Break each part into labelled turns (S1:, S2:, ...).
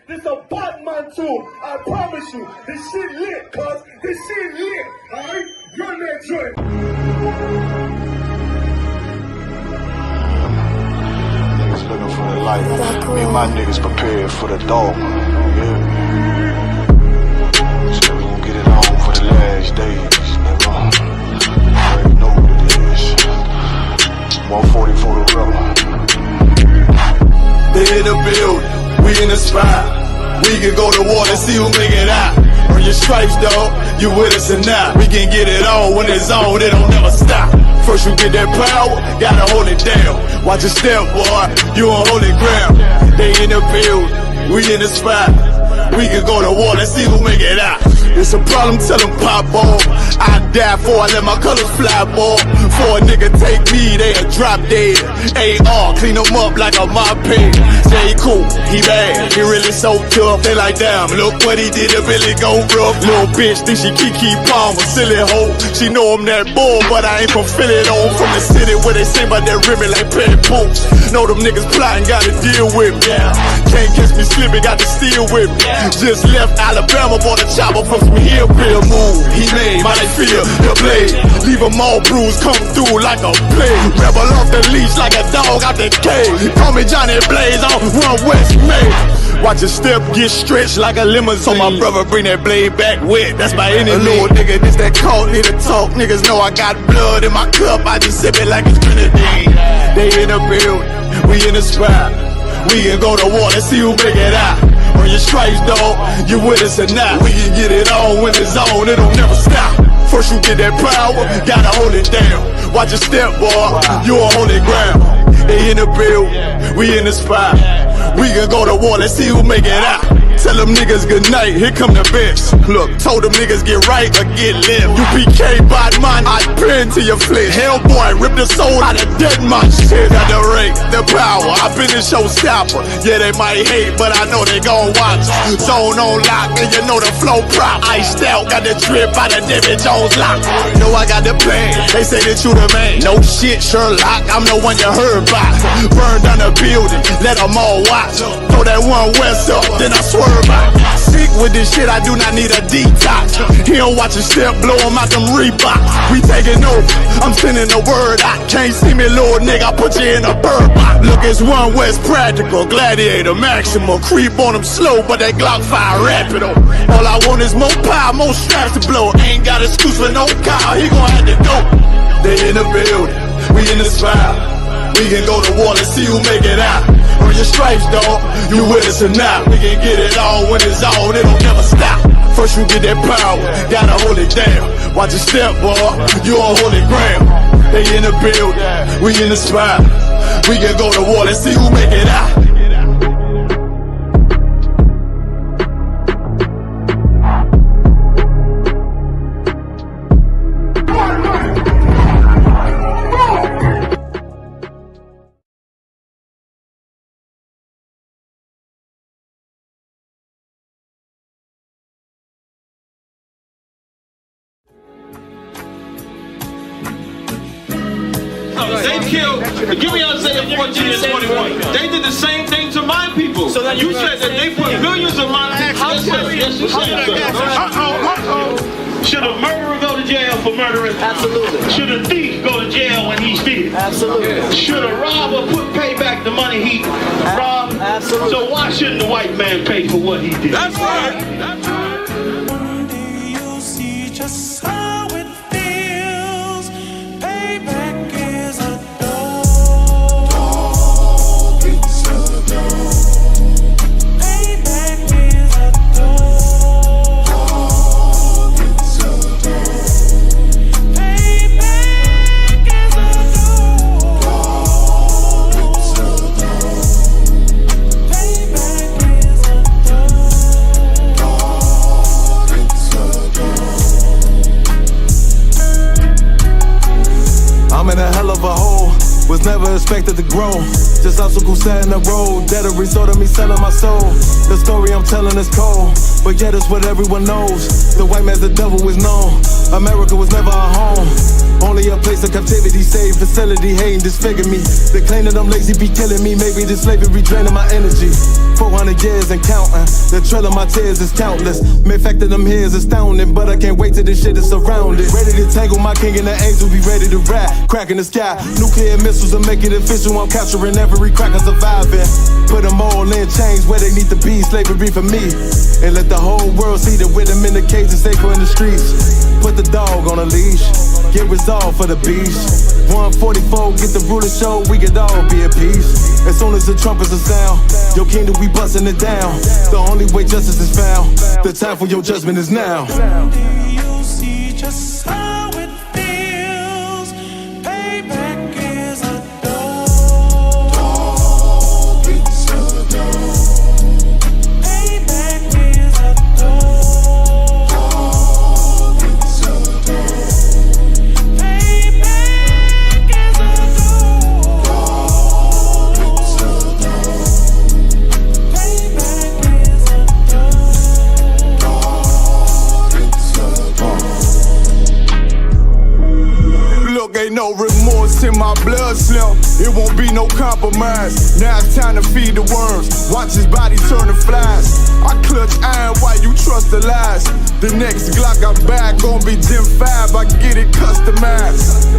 S1: This a Batman tune. I promise you. This shit lit, cuz. This shit lit. Alright? Run that joint.
S2: Niggas looking for the light. Me and my niggas prepared for the dog. Yeah. So we gon' get it on for the last days, nigga. You already know what it is. 140 for the rebel.
S3: They in the building, we in the spot. We can go to war and see who make it out. Earn your stripes, dog, you with us or not. We can get it on when it's on, it don't never stop. First you get that power, gotta hold it down. Watch your step, boy, you on holy ground. They in the building, we in the spot. We can go to war and see who make it out. It's a problem, tell them pop off. I die for I let my colors fly, boy. For a nigga take me, they a drop dead. AR, clean them up like a mop pig. Say he cool, he bad, he really so tough. They like, damn, look what he did, it really go rough. Little bitch think she Kiki Palmer, silly hoe. She know I'm that bull, but I ain't from Philly though. From the city where they sing about that ribbon like petty poops. Know them niggas plotting, gotta deal with me. Can't catch me slipping, got to steal with me. Just left Alabama, bought a chopper from some hillbilly move. He made my life feel the blade. Leave them all bruised, come through like a plague. Rebel off the leash like a dog out the cage. Call me Johnny Blaze on Run West May. Watch your step get stretched like a limousine. So my brother bring that blade back wet, that's by any means. Little nigga, this that cult, need to talk. Niggas know I got blood in my cup, I just sip it like it's grenadine. They in the building, we in the spot. We can go to war and see who make it out. On your stripes, dog, you with us or not. We can get it on when it's on, it'll never stop. First you get that power, gotta hold it down. Watch your step, boy, you on holy ground. They in the build, we in the spot. We can go to war, let's see who make it out. Tell them niggas good night, here come the best. Look, told them niggas get right or get left. UPK, bad man, I pin to your flesh. Hellboy, rip the soul out of dead man shit. Got the rate, the power, I been a showstopper. Yeah, they might hate, but I know they gon' watch. Zone on lock, and you know the flow prop. Iced out, got the drip out of David Jones lock. Know I got the plan, they say that you the man. No shit, Sherlock, I'm the one you heard about. Burn down the building, let them all watch. Throw that one west up, then I swerve out. Sick with this shit, I do not need a detox. He don't watch a step, blow him out them Reeboks. We taking over, I'm sending the word out. Can't see me, little nigga, I put you in a bird box. Look, it's one west practical, gladiator, maximal. Creep on them slow, but that Glock 5 rapido. All I want is more power, more straps to blow. Ain't got excuse for no car, he gon' have to go. They in the building, we in the spot. We can go to war and see who make it out. Earn your stripes, dog, you with us or not. We can get it on when it's on, it'll never stop. First you get that power, gotta hold it down. Watch your step, boy, you on holy ground. They in the building, we in the spot. We can go to war and see who make it out.
S4: They killed, give me Isaiah 14 and 21. They did the same thing to my people. So you said that they put millions of my people. Should a murderer go to jail for murdering? Absolutely. Should a thief go to jail when he steals? Absolutely. Should a robber pay back the money he robbed? Absolutely. So why shouldn't the white man pay for what he did? That's right. That's right.
S5: One day you'll see just how it feels. Payback is a dog. It's a dog. Payback is a dog. It's a dog. Payback is a dog. It's a dog. Payback is a dog.
S6: was never expected to grow. Just obstacles set in the road, that a result of me selling my soul. The story I'm telling is cold, but yet it's what everyone knows. The white man's the devil is known. America was never our home, only a place of captivity, save facility, hating, disfigure me. They claim that I'm lazy, be killing me. Maybe this slavery draining my energy. 400 years and counting, the trail of my tears is countless. Main fact that I'm here is astounding, but I can't wait till this shit is surrounded. Ready to tangle my king and the angels, be ready to rap. Cracking the sky, nuclear missiles will make it official. I'm capturing every crack, I'm surviving. Put them all in chains where they need to be, slavery for me. And let the whole world see that with them in the cage and safer in the streets. Put the dog on a leash, get resolved for the beast. 144, get the ruler show, we could all be at peace. As soon as the trumpets are sound, your kingdom we busting it down. The only way justice is found, the time for your judgment is now.
S5: You see just how it feels. Payback is a dog. It's a dog. Payback is a dog. It's a dog. Payback is a dog. It's a dog. Payback is a
S3: Look, ain't no remorse in my blood, Slim. It won't be no compromise. Now it's time to feed the worms. Watch his body turn to flies. I clutch iron while you trust the lies. The next Glock I buy gon' be Gen 5. I get it customized.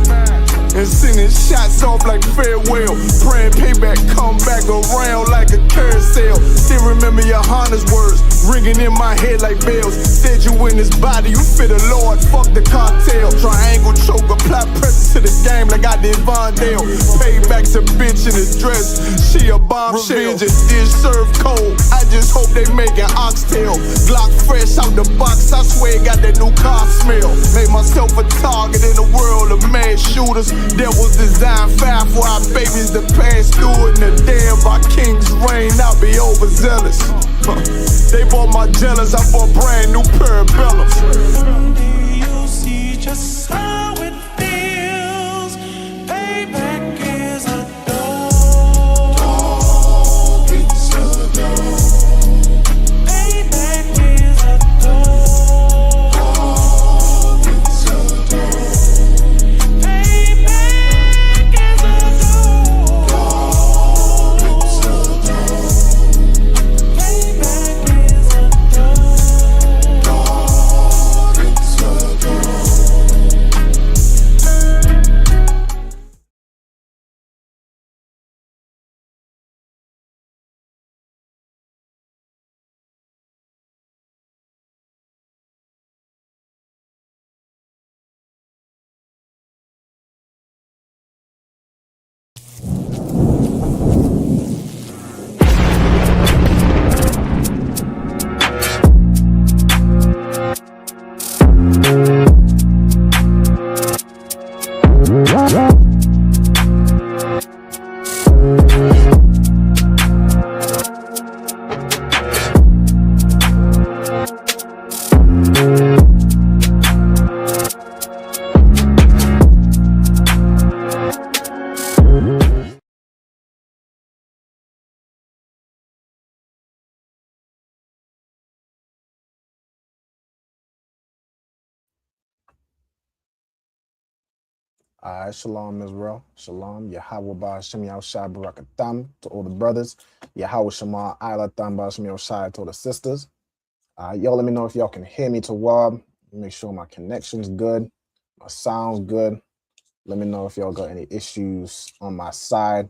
S3: And sending shots off like farewell. Praying payback come back around like a carousel. Still remember your Honda's words ringing in my head like bells. Said you in this body, you fit the Lord, fuck the cartel. Triangle choke, apply pressure to the game like I did Vondale. Payback's a bitch in a dress, she a bombshell. Revenge is served cold, I just hope they make an oxtail. Glock fresh out the box, I swear it got that new car smell. Made myself a target in the world of mad shooters. That was designed fire for our babies to pass through. In the day of our king's reign, I'll be overzealous. They bought my jealous, I bought brand new parabellums.
S5: You see just how it feels. Payback is a dog. It's a dog. Payback is a dog. It's a dog. Payback is a dog. It's a dog. Payback is a dog. It's a dog.
S7: Alright, shalom Israel, shalom, Yahweh Ba'Shem Yahushai Barakatam to all the brothers, Yahweh Shema Ilatam Ba'Shem Yahushai to all the sisters. Y'all let me know if y'all can hear me to Wab. Make sure my connection's good, my sound's good. Let me know if y'all got any issues on my side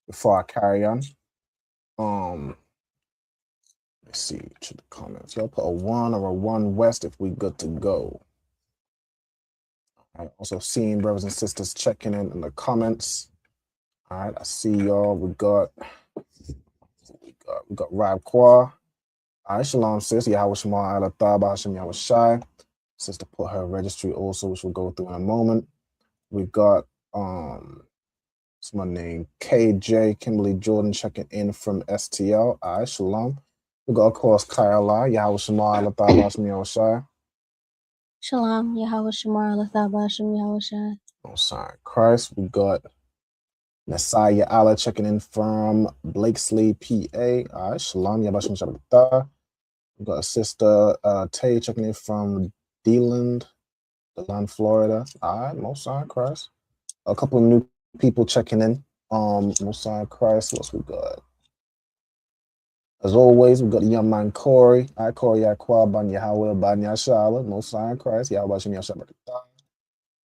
S7: before I carry on. Let's see to the comments. Y'all put a 1 or a 1 west if we good to go. Also seeing brothers and sisters checking in the comments. All right, I see y'all. We got Rab Kwa. All right, shalom sis. Yahweh Shema Alatha Ba'Shem Yahushai. Sister put her registry also, which we'll go through in a moment. We got someone named KJ Kimberly Jordan checking in from STL. All right, shalom. We got of course Kyle Yahweh Shema Alatha Ba'Shem Yahushai.
S8: Shalom, Yahweh Shemar, Lathabah, Shem Yahushai.
S7: Oh, sorry, Christ. We got Messiah Allah checking in from Blakesley, PA. All right, Shalom, Yabashim Shabbat. We've got a sister Tay checking in from DeLand, Florida. All right, Most High Christ. A couple of new people checking in. Most High Christ. What's we got? As always, we've got the young man Corey. All right, Corey Yakwa Ban Yahweh Ban Yashala. Most High Christ. Yahweh Shabbat.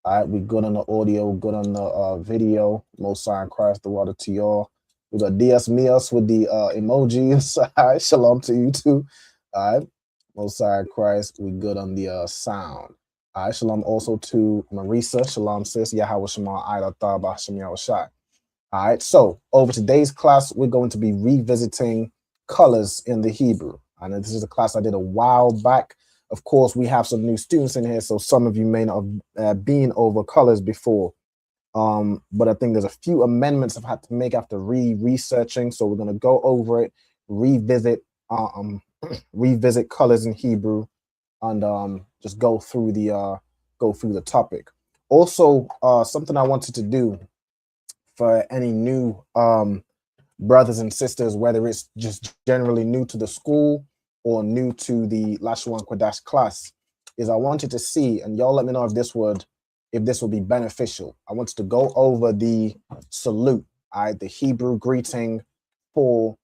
S7: All right, we good on the audio, good on the video. Most High Christ, the water to y'all. We got DS Mios with the emojis. All right, shalom to you too. All right, Most High Christ, we good on the sound. All right, shalom also to Marisa. Shalom sis. Yahweh Shema Ida Thaba Shem Yahushai. All right, so over today's class, we're going to be revisiting colors in the Hebrew. I know this is a class I did a while back. Of course, we have some new students in here, so some of you may not have been over colors before. But I think there's a few amendments I've had to make after researching. So we're going to go over it, revisit colors in Hebrew, and just go through the topic. Also, something I wanted to do for any new brothers and sisters, whether it's just generally new to the school or new to the Lashawan Qadash class, is I wanted to see, and y'all let me know if this would be beneficial. I wanted to go over the salute, all right, the Hebrew greeting for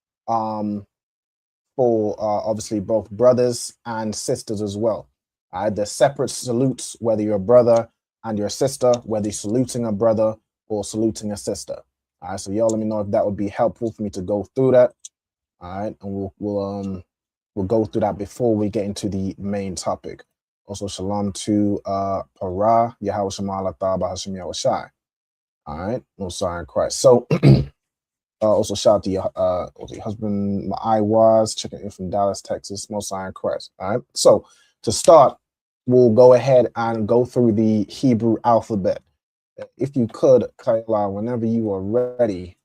S7: obviously both brothers and sisters as well. All right, the separate salutes, whether you're a brother and your sister, whether you're saluting a brother or saluting a sister. All right, so y'all let me know if that would be helpful for me to go through that. All right, and we'll go through that before we get into the main topic. Also, shalom to Parah, Yahweh Shema Allah Thaba Hashem Yahushai. All right, Most High Christ. So also shout out to your husband, Ma'ai checking in from Dallas, Texas, Most High Christ. All right, so to start, we'll go ahead and go through the Hebrew alphabet. If you could, Kaila, whenever you are ready,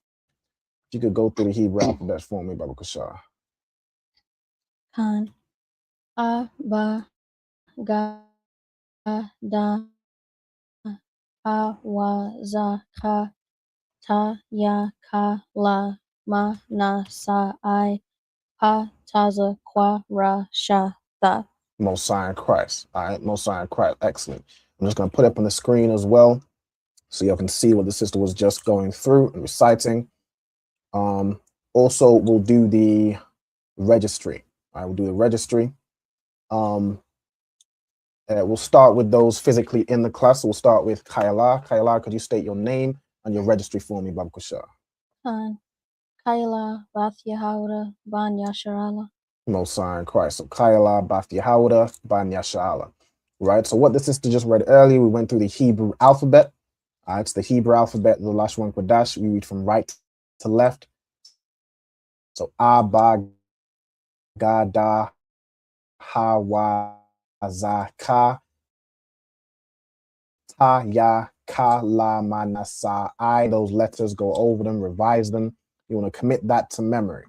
S7: if you could go through the Hebrew alphabet for me, Baba Kashar.
S8: Khan. A, Ba, Ga, Da, Ha, Wa, Za, Ka, Ta, Ya, Ka, La, Ma, Na, Sa, I, Pa, Taza, Kwa, Ra, Sha, Tha.
S7: Most High Christ. All right, Most High Christ. Excellent. I'm just going to put it up on the screen as well, so y'all can see what the sister was just going through and reciting. Also, we'll do the registry. All right, we'll do the registry. We'll start with those physically in the class. So we'll start with Kaila. Kaila, could you state your name and your registry for me, Baba Kushar?
S8: Khan. Kaila, Bath Yahawda, Ban Yasharala.
S7: Most High Christ. So Kaila, Bath Yahawda, Ban Yasharala. Right. So what the sister just read earlier, we went through the Hebrew alphabet. It's the Hebrew alphabet, the Lashawan Qadash. We read from right to left. So Abba, Gada, Hawa, Zaka, Ta, Ya, Ka, La, Manasa, I. Those letters, go over them, revise them. You want to commit that to memory.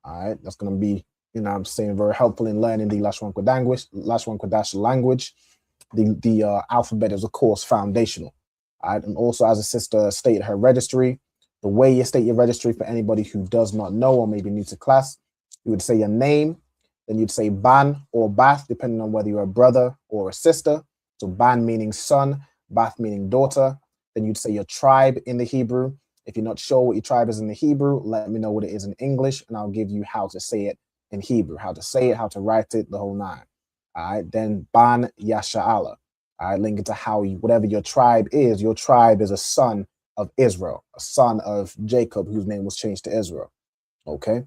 S7: All right. That's going to be, I'm saying, very helpful in learning the Lashawan Qadash language. The alphabet is, of course, foundational. All right. And also, as a sister stated her registry, the way you state your registry for anybody who does not know or maybe new to class, you would say your name, then you'd say Ban or Bath, depending on whether you're a brother or a sister. So Ban meaning son, Bath meaning daughter. Then you'd say your tribe in the Hebrew. If you're not sure what your tribe is in the Hebrew, let me know what it is in English, and I'll give you how to say it in Hebrew, how to say it, how to write it, the whole nine. All right. Then Ban Yasha'ala. All right. Link it to how whatever your tribe is a son of Israel, a son of Jacob, whose name was changed to Israel. Okay.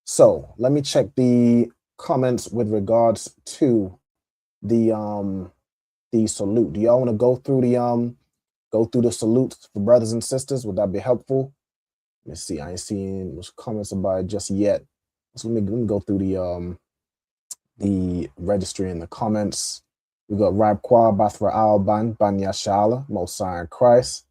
S7: So let me check the comments with regards to the salute. Do y'all want to go through the salutes for brothers and sisters? Would that be helpful? Let me see. I ain't seeing those comments about it just yet. So let me go through the registry in the comments. We got Rabqua, Bathra Alban, Banya Shala, Most High Christ.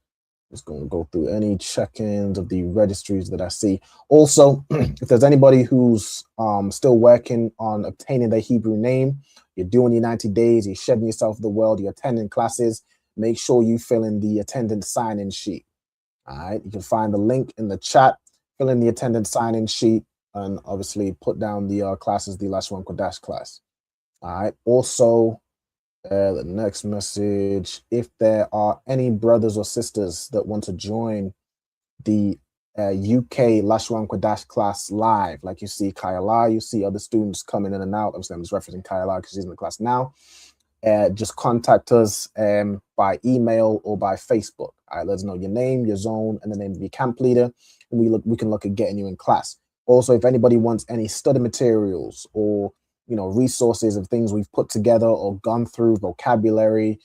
S7: Just going to go through any check-ins of the registries that I see. Also, if there's anybody who's still working on obtaining their Hebrew name, you're doing your 90 days, you're shedding yourself to the world, you're attending classes, make sure you fill in the attendance sign-in sheet. All right, you can find the link in the chat, fill in the attendance sign-in sheet, and obviously put down the classes, the Lashawan Qadash class. All right, also, the next message, if there are any brothers or sisters that want to join the UK Lashawan Qadash class live, like you see Kayala, you see other students coming in and out. Obviously, I'm just referencing Kayala because she's in the class now. Just contact us by email or by Facebook. All right, let us know your name, your zone, and the name of your camp leader, and we can look at getting you in class. Also, if anybody wants any study materials or resources of things we've put together or gone through, vocabulary,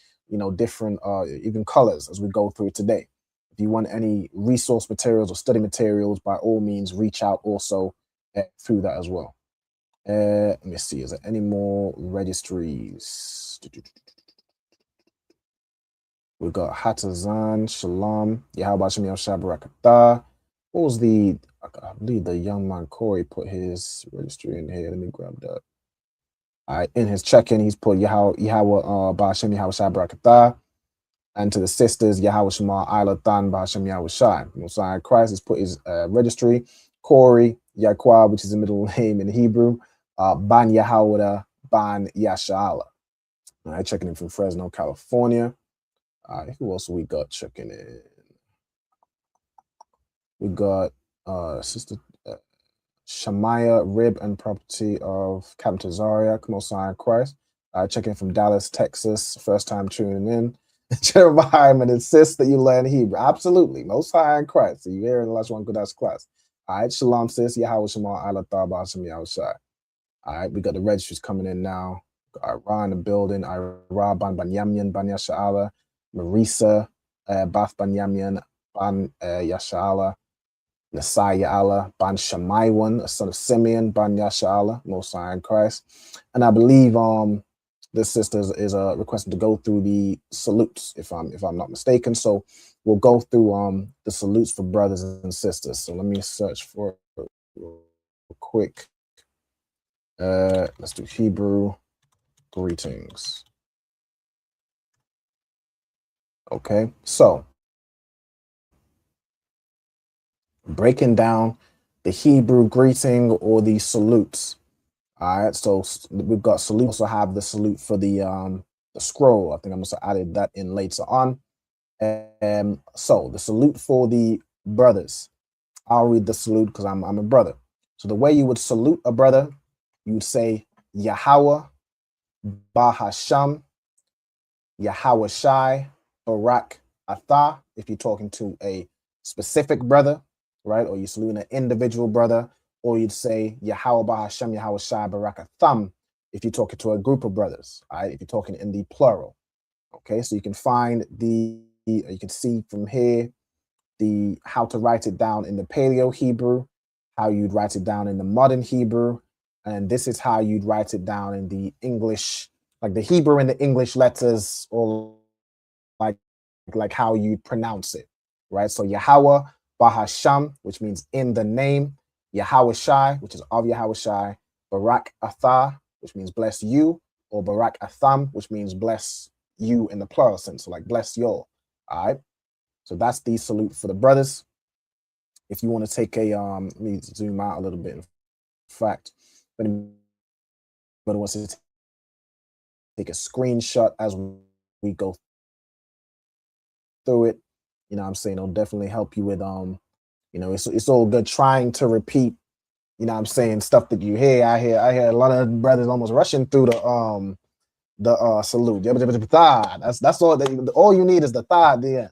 S7: different even colors as we go through today. If you want any resource materials or study materials, by all means, reach out also through that as well. Let me see, is there any more registries? We got Hatazan, Shalom, Yahweh Shem Yahshua Barakatah. What was I believe the young man Corey put his registry in here. Let me grab that. All right, in his check-in, he's put Yahweh Ba'ashem Yahweh Shai Barakatah. And to the sisters, Yahweh Shema Isla Than Ba'ashem Yahweh Shai. Messiah Christ has put his registry. Corey, Yaqua, which is the middle name in Hebrew. Ban Yahawada, Ban Yasha'ala. All right, checking in from Fresno, California. Who else we got checking in? We got Sister Shamaya, Rib and Property of Captain Tazaria, Messiah Christ. Checking in from Dallas, Texas. First time tuning in. Jeremiah and insist that you learn Hebrew. Absolutely. Most High in Christ. So you're here in the Lashawan Qadash class. All right, Shalom, sis. Yahweh Shema Ala Taba Hashem Yahweh Shai. All right, we got the registries coming in now. Got Ira in the building. Ira Ban Banyamyan Ban Yasha'ala. Marisa Bath Banyamyan Ban Yasha'ala. Nasai Allah Ban Shammaiwan, a son of Simeon Ban Yasha'ala, Most High in Christ. And I believe this sister is requesting to go through the salutes, if I'm not mistaken. So we'll go through the salutes for brothers and sisters. So let me search for it real quick. Let's do Hebrew greetings. Okay, so breaking down the Hebrew greeting or the salutes. All right, so we've got salute. We also have the salute for the scroll. I think I'm also added that in later on. So the salute for the brothers. I'll read the salute because I'm a brother. So the way you would salute a brother, you would say Yahweh, Bahasham, Yahweh Shai, Barak Atha, if you're talking to a specific brother, right? Or you're saluting an individual brother. Or you'd say Yahweh Bahashem, Yahweh Shai, Barak Atham, if you're talking to a group of brothers, all right? If you're talking in the plural. Okay, so you can find you can see from here how to write it down in the Paleo Hebrew, how you'd write it down in the modern Hebrew, and this is how you'd write it down in the English, like the Hebrew and the English letters, or like how you pronounce it, right? So Yahweh Bahasham, which means in the name. Yahweh Shai, which is of Yahweh Shai. Barak Atha, which means bless you, or Barak Atham, which means bless you in the plural sense, so like bless y'all. All right, so that's the salute for the brothers. If you want to take a let me zoom out a little bit. In fact, if anybody wants to take a screenshot as we go through it, you know what I'm saying, it'll definitely help you with it's all good trying to repeat, you know what I'm saying, stuff that you hear. I hear a lot of brothers almost rushing through the salute. That's all you need is the tha at the end.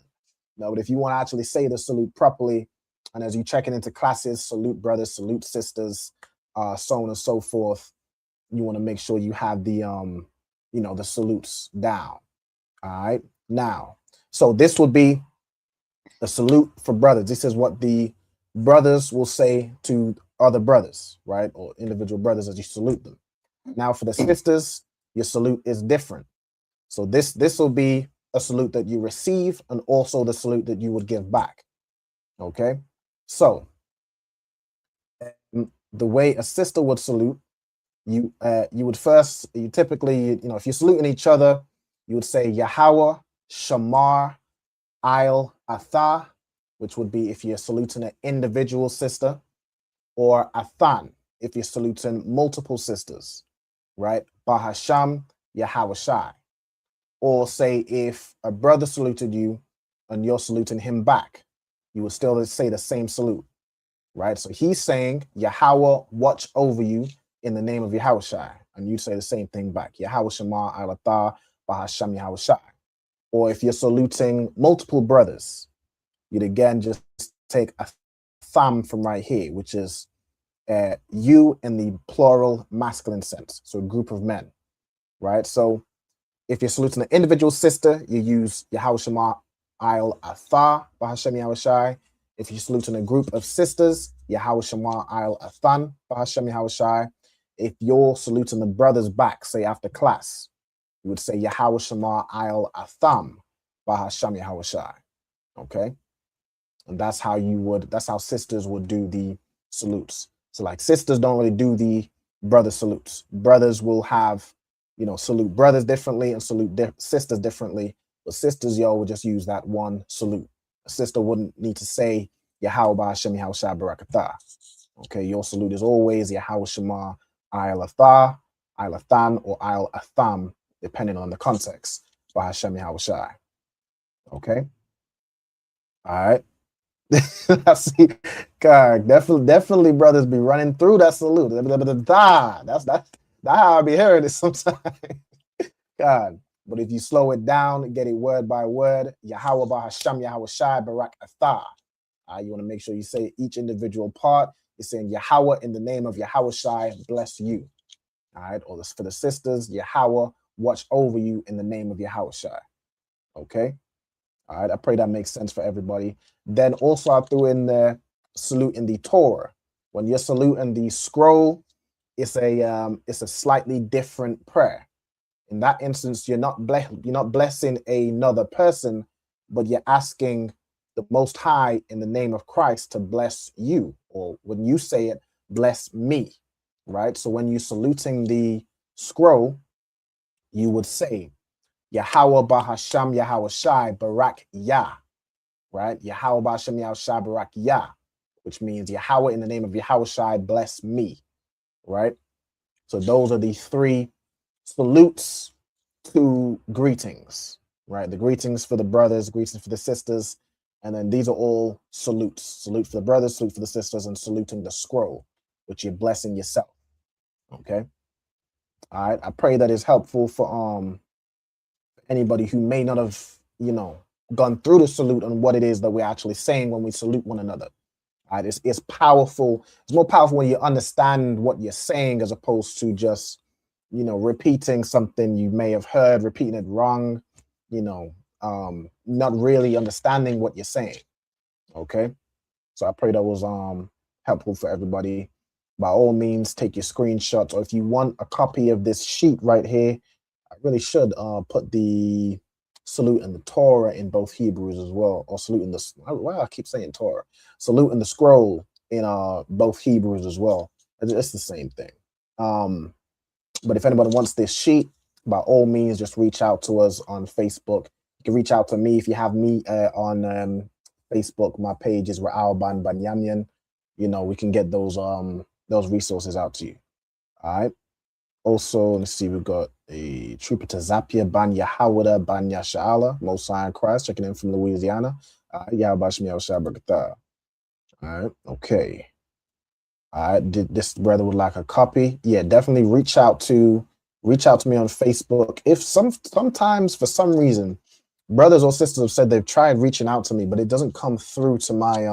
S7: But if you want to actually say the salute properly, and as you checking into classes, salute brothers, salute sisters, so on and so forth, you want to make sure you have the the salutes down. All right. Now, so this would be a salute for brothers. This is what the brothers will say to other brothers, right? Or individual brothers as you salute them. Now for the sisters, your salute is different. So this will be a salute that you receive and also the salute that you would give back. Okay? So the way a sister would salute, you would first, you typically, if you're saluting each other, you would say Yahweh, Shamar, Ail Atha, which would be if you're saluting an individual sister, or Athan, if you're saluting multiple sisters, right? Bahasham Yahawashai. Or say if a brother saluted you and you're saluting him back, you would still say the same salute, right? So he's saying, Yahweh watch over you in the name of Yahushai. And you say the same thing back. Yahweh Shema Alatah Bahasham Yahushai. Or if you're saluting multiple brothers, you'd again just take a tham from right here, which is you in the plural masculine sense. So a group of men, right? So if you're saluting an individual sister, you use Yahweh Shema Al Athah Bahashem Yahushai. If you're saluting a group of sisters, Yahweh Shema Al Athan Bahashem Yahushai. If you're saluting the brothers back, say after class, you would say Yahweh Shema Al Atham Bahashem Yahushai. Okay. And that's how sisters would do the salutes. So like sisters don't really do the brother salutes. Brothers will have, salute brothers differently and salute sisters differently. But sisters, will just use that one salute. A sister wouldn't need to say Yahweh Ba'Hashem Yahushai Barakatah. Okay, your salute is always Yahweh Shema Ayal Athah, Ayal Athan, or Ayal Atham, depending on the context. Ba'Hashem Yahushai. Okay. All right. I see. God, definitely brothers be running through that salute. That's how I be hearing it sometimes. God. But if you slow it down and get it word by word, Yahweh Bahasham Yahushai Barak Athah. You want to make sure you say each individual part. You're saying Yahweh in the name of Yahushai, bless you. All right. Or for the sisters, Yahweh watch over you in the name of Yahushai. Okay. All right. I pray that makes sense for everybody. Then also I threw in the salute in the Torah. When you're saluting the scroll, it's a slightly different prayer. In that instance, you're not blessing another person, but you're asking the Most High in the name of Christ to bless you. Or when you say it, bless me, right? So when you're saluting the scroll, you would say, Yahweh Bahasham Yahushai Barak Yah, right? Yahweh Bahasham Yahushai Barak Yah, which means Yahweh in the name of Yahushai bless me, right? So those are the three salutes to greetings, right? The greetings for the brothers, greetings for the sisters, and then these are all salutes. Salute for the brothers, salute for the sisters, and saluting the scroll, which you're blessing yourself. Okay. All right. I pray that is helpful for anybody who may not have, gone through the salute and what it is that we're actually saying when we salute one another. All right. It's powerful. It's more powerful when you understand what you're saying as opposed to just repeating something you may have heard, repeating it wrong, not really understanding what you're saying. Okay. So I pray that was helpful for everybody. By all means, take your screenshots, or if you want a copy of this sheet right here, I really should put the salute and the Torah in both Hebrews as well, or salute in the, well, I keep saying Torah, salute in the scroll in both Hebrews as well. It's the same thing. But if anybody wants this sheet, by all means, just reach out to us on Facebook. You can reach out to me if you have me on Facebook. My page is Ra'al Ban Banyamyan. We can get those resources out to you. All right. Also, let's see, we've got a trooper to Zapia Ban Yahawada Ban Yasha'ala, Most High in Christ, checking in from Louisiana. All right. Okay. This brother would like a copy. Yeah, definitely reach out to me on Facebook. If sometimes for some reason brothers or sisters have said they've tried reaching out to me, but it doesn't come through to my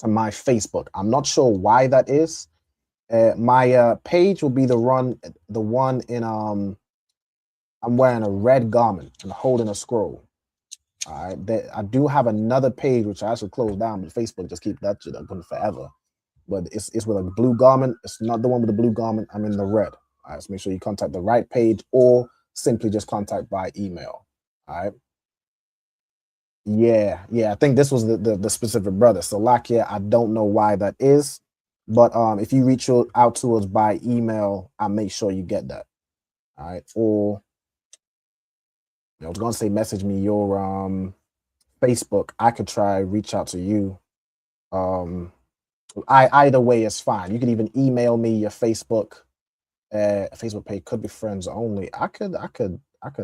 S7: Facebook. I'm not sure why that is. My page will be the one in I'm wearing a red garment and holding a scroll. All right. I do have another page which I actually closed down, but Facebook just keep that shit open forever. But it's with a blue garment. It's not the one with the blue garment. I'm in the red. All right, so make sure you contact the right page or simply just contact by email. All right. Yeah. I think this was the specific brother. So Lakia, I don't know why that is, but if you reach out to us by email, I'll make sure you get that. All right. Or I was gonna say message me your Facebook, I could try reach out to you. Either way is fine. You could even email me your Facebook page. Could be friends only. I could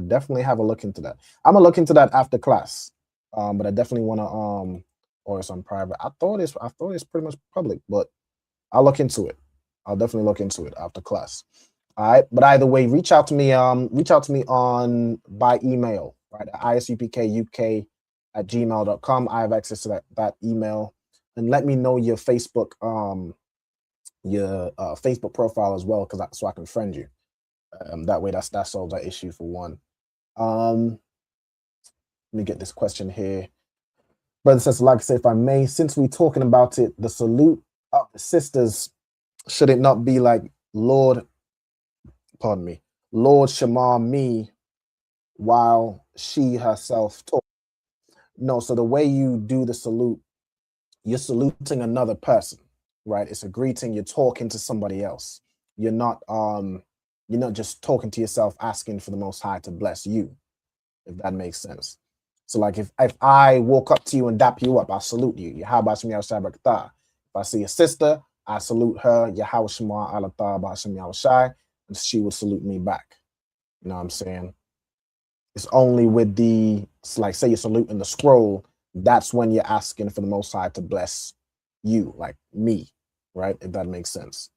S7: definitely have a look into that. I'm gonna look into that after class. But I definitely want to or it's on private. I thought it's pretty much public, but I'll look into it. I'll definitely look into it after class. All right. But either way, reach out to me on by email, right? ISUPKUK@gmail.com. I have access to that email. And let me know your Facebook Facebook profile as well, so I can friend you. That way that solves that issue for one. Let me get this question here. Brother says, like I say, if I may, since we're talking about it, the salute of the sisters, should it not be like Lord Shema me while she herself talks? No, so the way you do the salute, you're saluting another person, right? It's a greeting. You're talking to somebody else. You're not just talking to yourself, asking for the Most High to bless you, if that makes sense. So like if I walk up to you and dap you up, I salute you. Yahweh Shem Yahushai Barakatah. If I see a sister, I salute her. Yahweh Shema Alatah Ba'ashem Yahushai, and she will salute me back. You know what I'm saying? It's only with like say you're saluting the scroll, that's when you're asking for the Most High to bless you, like me, right? If that makes sense.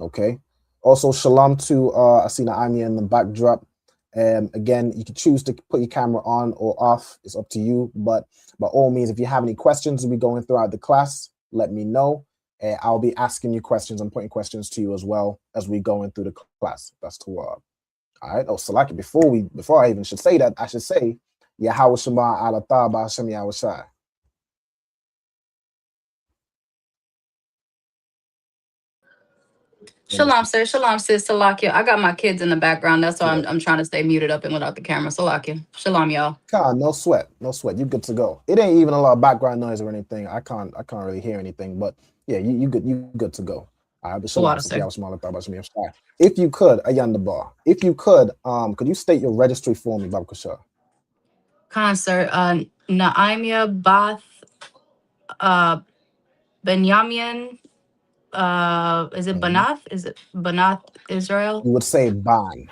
S7: Okay. Also, shalom to Asina Anya in the backdrop. Again, you can choose to put your camera on or off. It's up to you. But by all means, if you have any questions we'll be going throughout the class, let me know. I'll be asking you questions and putting questions to you as well as we go in through the class. That's to all right. Oh, Salaki, before I even should say that, I should say Yahweh Shema Alatah Ba'ashem Yahushai.
S9: Shalom, sir. Shalom, sis. Salakia. I got my kids in the background. That's why I'm trying to stay muted up and without the camera. Salakia. Shalom, y'all.
S7: No sweat. You good to go. It ain't even a lot of background noise or anything. I can't really hear anything. But yeah, you good to go. All right, but shalom. If you could, Ayandabar, could you state your registry for me, Bab Kushar?
S9: Concert. Naimia Bath Benyamin. Is it Banath? Is it Banath Israel?
S7: You would say Ban.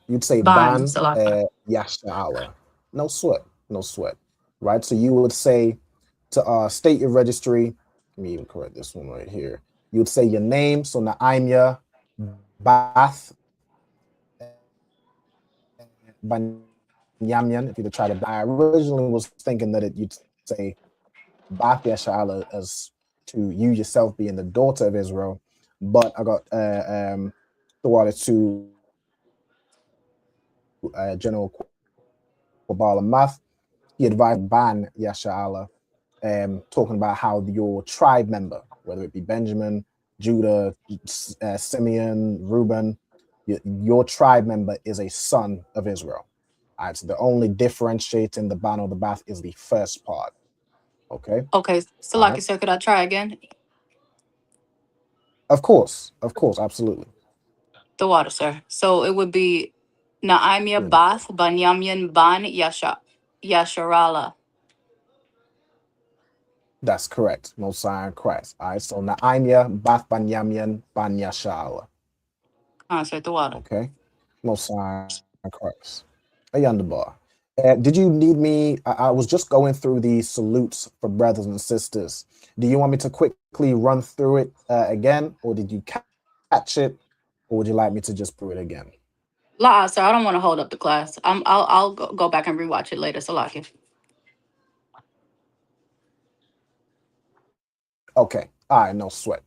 S7: You'd say Ban Yasha'Allah. No sweat. Right? So you would say to state your registry. Let me even correct this one right here. You would say your name. So Naimia Bath Banyamyan. If you try to, I originally was thinking that you'd say Bath Yasha'Allah as to you yourself being the daughter of Israel, but I got thwarted to General Kwabala Math. He advised Ban Yasha'Allah, talking about how your tribe member, whether it be Benjamin, Judah, Simeon, Reuben, your tribe member is a son of Israel. All right, so the only differentiating the Ban or the Bath is the first part. Okay.
S9: Salaki, sir, could I try again?
S7: Of course, absolutely.
S9: The water, sir. So it would be Naimia Bath Banyamyan Ban Yasharala.
S7: That's correct. Mosiah and Christ. All right. So Naimia Bath Banyamyan Ban Yasha'Allah.
S9: Sir, the water.
S7: Okay. Mosiah and Christ. Ayundabar. Did you need me? I was just going through the salutes for brothers and sisters. Do you want me to quickly run through it again, or did you catch it, or would you like me to just do it again?
S9: La, sir, I don't want to hold up the class. I'll go back and rewatch it later. Salaki.
S7: Okay. All right. No sweat.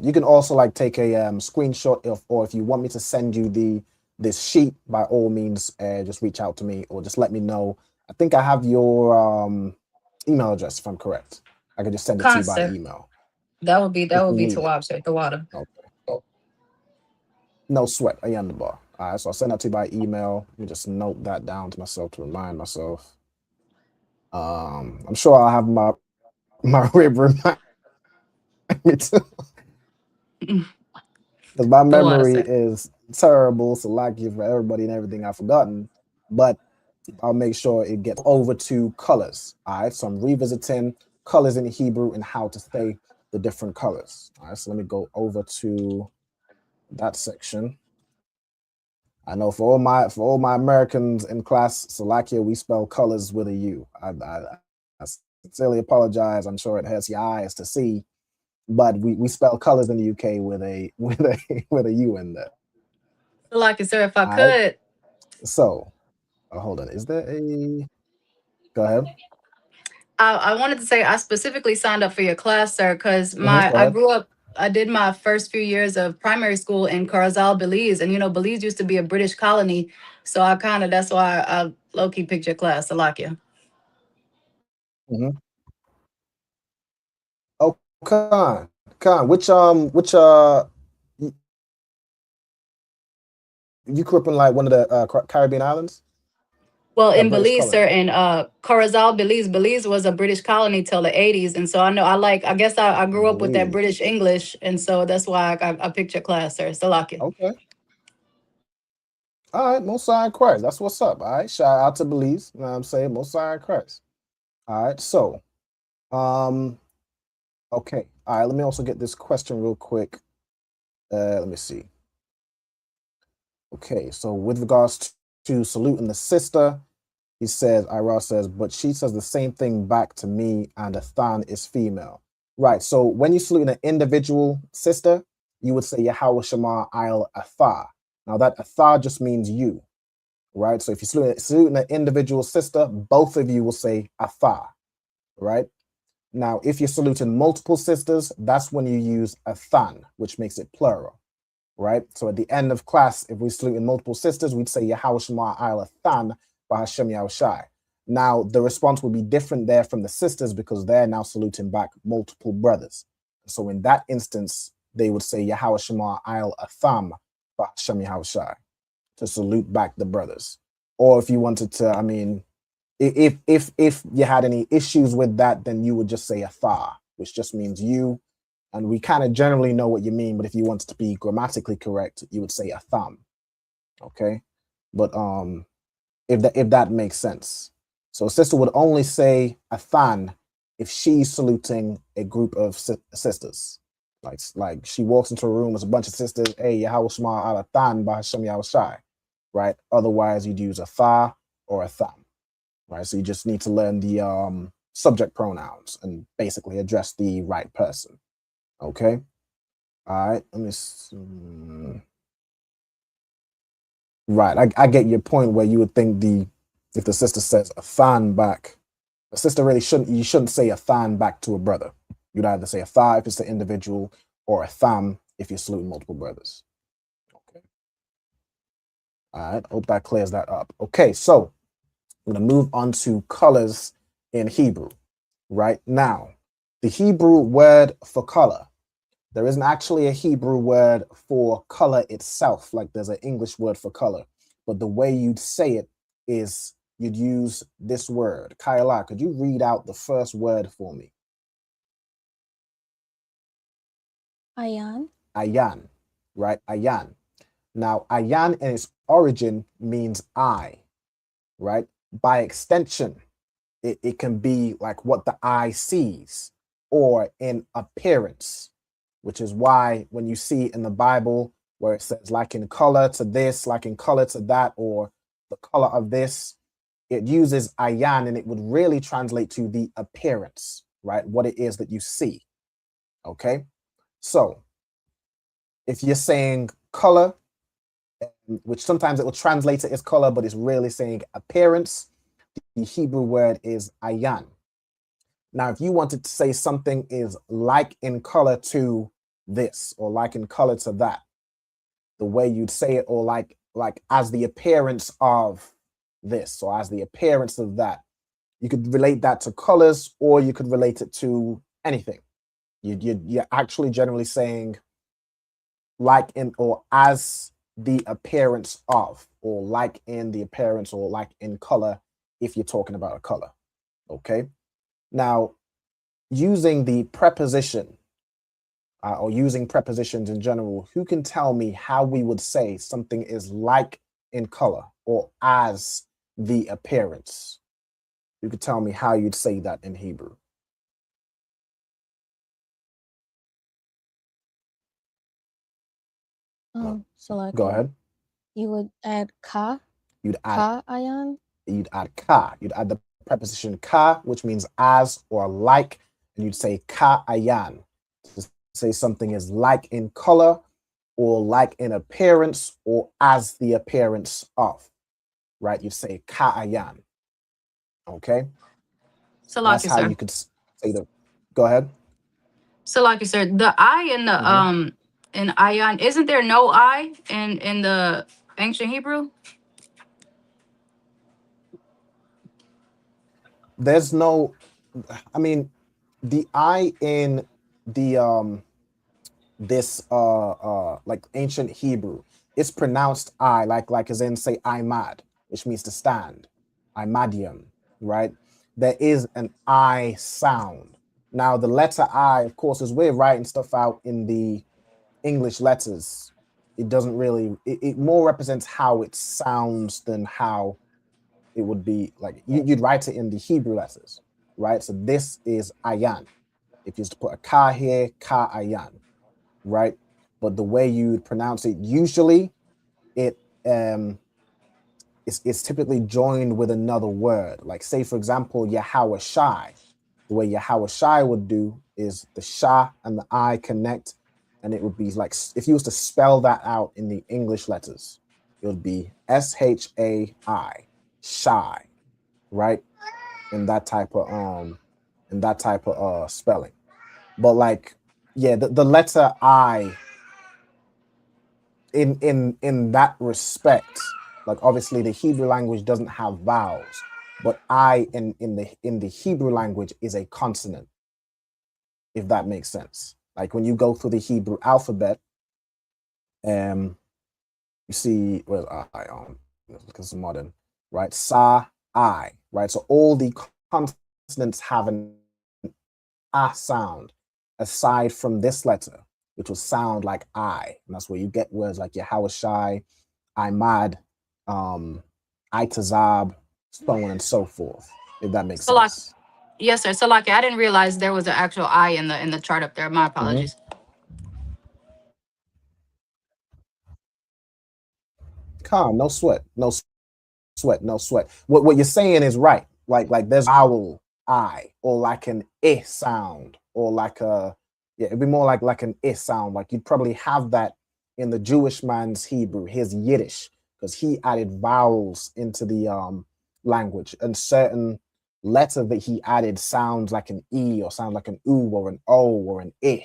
S7: You can also like take a screenshot or if you want me to send you this sheet, by all means, just reach out to me or just let me know. I think I have your email address, if I'm correct. I can just send it to you by email.
S9: That would be Tawab, sir, the water.
S7: Okay. No sweat. I am the bar. All right, so I'll send that to you by email. Let me just note that down to myself to remind myself. I'm sure I'll have my rib remind me too. Because my memory is terrible, so lucky for everybody and everything I've forgotten. But I'll make sure it gets over to colors. All right, so I'm revisiting colors in Hebrew and how to say the different colors. All right, so let me go over to that section. I know for all my Americans in class, Slovakia, we spell colors with a U. I sincerely apologize. I'm sure it hurts your eyes to see, but we spell colors in the UK with a with a U in there.
S9: Like, sir, if I
S7: All right.
S9: could,
S7: So hold on. Is there a go ahead?
S9: I wanted to say I specifically signed up for your class, sir, because
S7: Go
S9: I
S7: ahead.
S9: grew up. I did my first few years of primary school in Corozal, Belize, and Belize used to be a British colony, so that's why I low key picked your class, Salakia.
S7: Mm-hmm. Oh, Khan, which you grew up in like one of the Caribbean islands,
S9: Well,
S7: a
S9: in
S7: British
S9: Belize, sir,
S7: colony.
S9: in Corozal, Belize, Belize was a British colony till the 80s, and so I know I guess I grew up with that
S7: Belize.
S9: British English, and so that's why I picked your class, sir, Salakia.
S7: Okay. All right, Mosiah Christ. That's what's up. All right. Shout out to Belize. You know what I'm saying? Mosiah Christ. All right. So, okay. All right. Let me also get this question real quick. Let me see. Okay. So, with regards to saluting the sister, he says, Ira says, but she says the same thing back to me, and a than is female. Right. So, when you salute an individual sister, you would say Yahweh Shema I'il Athar. Now, that Athar just means you. Right? So if you salute an individual sister, both of you will say Athar, right? Now, if you're saluting multiple sisters, that's when you use Athan, which makes it plural, right? So at the end of class, if we salute multiple sisters, we'd say Yahweh Shema I'il Athan Bahashem Yahushai. Now, the response will be different there from the sisters because they're now saluting back multiple brothers. So in that instance, they would say Yahweh Shema I'il Atham Bahashem Yahushai, to salute back the brothers. Or if you wanted to, I mean, if you had any issues with that, then you would just say Athar, which just means you. And we kind of generally know what you mean, but if you wanted to be grammatically correct, you would say Atham. Okay. But if that makes sense. So a sister would only say Athan if she's saluting a group of sisters. Like she walks into a room with a bunch of sisters, hey, Yahweh Shema Al Athan Bahashem Yahushai. Right? Otherwise, you'd use a tha or a tham, right? So you just need to learn the subject pronouns and basically address the right person. Okay. All right. Let me see. Right. I get your point where you would think if the sister says a than back, a sister really you shouldn't say a than back to a brother. You'd either say a tha if it's the individual or a tham if you're saluting multiple brothers. All right, hope that clears that up. Okay, so I'm going to move on to colors in Hebrew. Right now, the Hebrew word for color, there isn't actually a Hebrew word for color itself, like there's an English word for color. But the way you'd say it is you'd use this word. Kayla, could you read out the first word for me?
S8: Ayan.
S7: Ayan, right? Ayan. Now, ayan in its origin means eye, right? By extension, it can be like what the eye sees or in appearance, which is why when you see in the Bible where it says like in color to this, like in color to that, or the color of this, it uses ayan and it would really translate to the appearance, right? What it is that you see, okay? So if you're saying color, which sometimes it will translate it as color, but it's really saying appearance, the Hebrew word is ayan. Now, if you wanted to say something is like in color to this or like in color to that, the way you'd say it, or like as the appearance of this or as the appearance of that, you could relate that to colors or you could relate it to anything. You're actually generally saying like in or as the appearance of, or like in the appearance, or like in color if you're talking about a color. Okay. Now, using the preposition or using prepositions in general, who can tell me how we would say something is like in color or as the appearance. You could tell me how you'd say that in Hebrew.
S8: So like
S7: Go ahead.
S8: you would add ka,
S7: You'd add
S8: ka ayan.
S7: You'd add ka. You'd add the preposition ka, which means as or like, and you'd say ka ayan to say something is like in color or like in appearance or as the appearance of, right? You'd say ka ayan. Okay,
S9: So
S7: that's
S9: like
S7: how
S9: sir.
S7: you could say the. Go ahead.
S9: So like sir, the I in the in ayan, isn't there no I in the ancient Hebrew?
S7: There's no. I mean, the I in the this like ancient Hebrew, it's pronounced I, like as in say Imad, which means to stand. Imadium, right? There is an I sound. Now the letter I, of course, as we're writing stuff out in the English letters, it doesn't really, it more represents how it sounds than how it would be like you'd write it in the Hebrew letters, right? So this is ayan. If you used to put a ka here, ka ayan, right? But the way you pronounce it, usually it it's typically joined with another word. Like say, for example, Yahweh Shai. The way Yahweh Shai would do is the Sha and the I connect, and it would be like if you was to spell that out in the English letters, it would be Shai, Shy, right? In that type of spelling. But like, yeah, the letter I in that respect, like obviously the Hebrew language doesn't have vowels, but I in the Hebrew language is a consonant, if that makes sense. Like when you go through the Hebrew alphabet, you see, well, I because it's modern, right? Sa, I, right? So all the consonants have an A sound aside from this letter, which will sound like I. And that's where you get words like Yahweh Shai, Imad, Itazab, so on and so forth, if that makes
S9: So like,
S7: sense.
S9: yes sir. So like I didn't realize there was an actual I in the chart up there. My apologies.
S7: Calm, no sweat, no sweat, no sweat. What you're saying is right. Like there's vowel I or like an I sound or like a it'd be more like an I sound. Like you'd probably have that in the Jewish man's Hebrew, his Yiddish, because he added vowels into the language, and certain letter that he added sounds like an E or sounds like an U or an O or an I,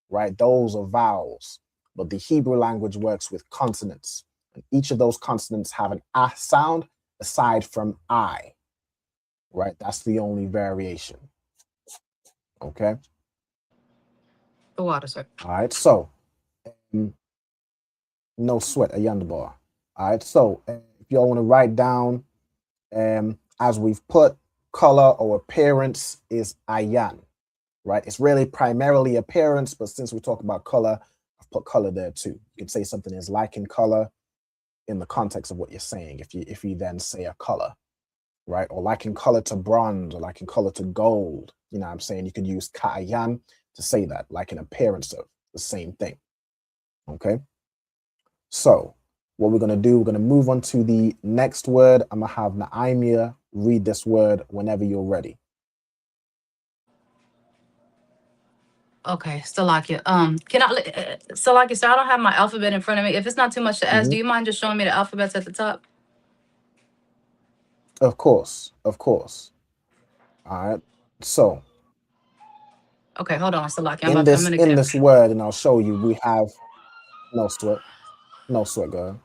S7: right? Those are vowels. But the Hebrew language works with consonants. And each of those consonants have an A sound aside from I, right? That's the only variation. Okay.
S9: The water, sir.
S7: All right. So, no sweat, a yonder. All right. So, if y'all want to write down, as we've put, color or appearance is ayan, right? It's really primarily appearance, but since we talk about color, I've put color there too. You can say something is like in color in the context of what you're saying. If you then say a color, right? Or like in color to bronze or like in color to gold, you know what I'm saying? You could use ka'ayan to say that, like an appearance of the same thing. Okay. So what we're going to do, we're going to move on to the next word. I'm going to have Naimia read this word whenever you're ready.
S9: Okay, Salakia. Can I, Salakia, so I don't have my alphabet in front of me. If it's not too much to ask, do you mind just showing me the alphabets at the top?
S7: Of course, of course. All right. So
S9: Okay, hold on, Salakia.
S7: in
S9: I'm gonna
S7: in
S9: get.
S7: this word, and I'll show you, we have no sweat, girl.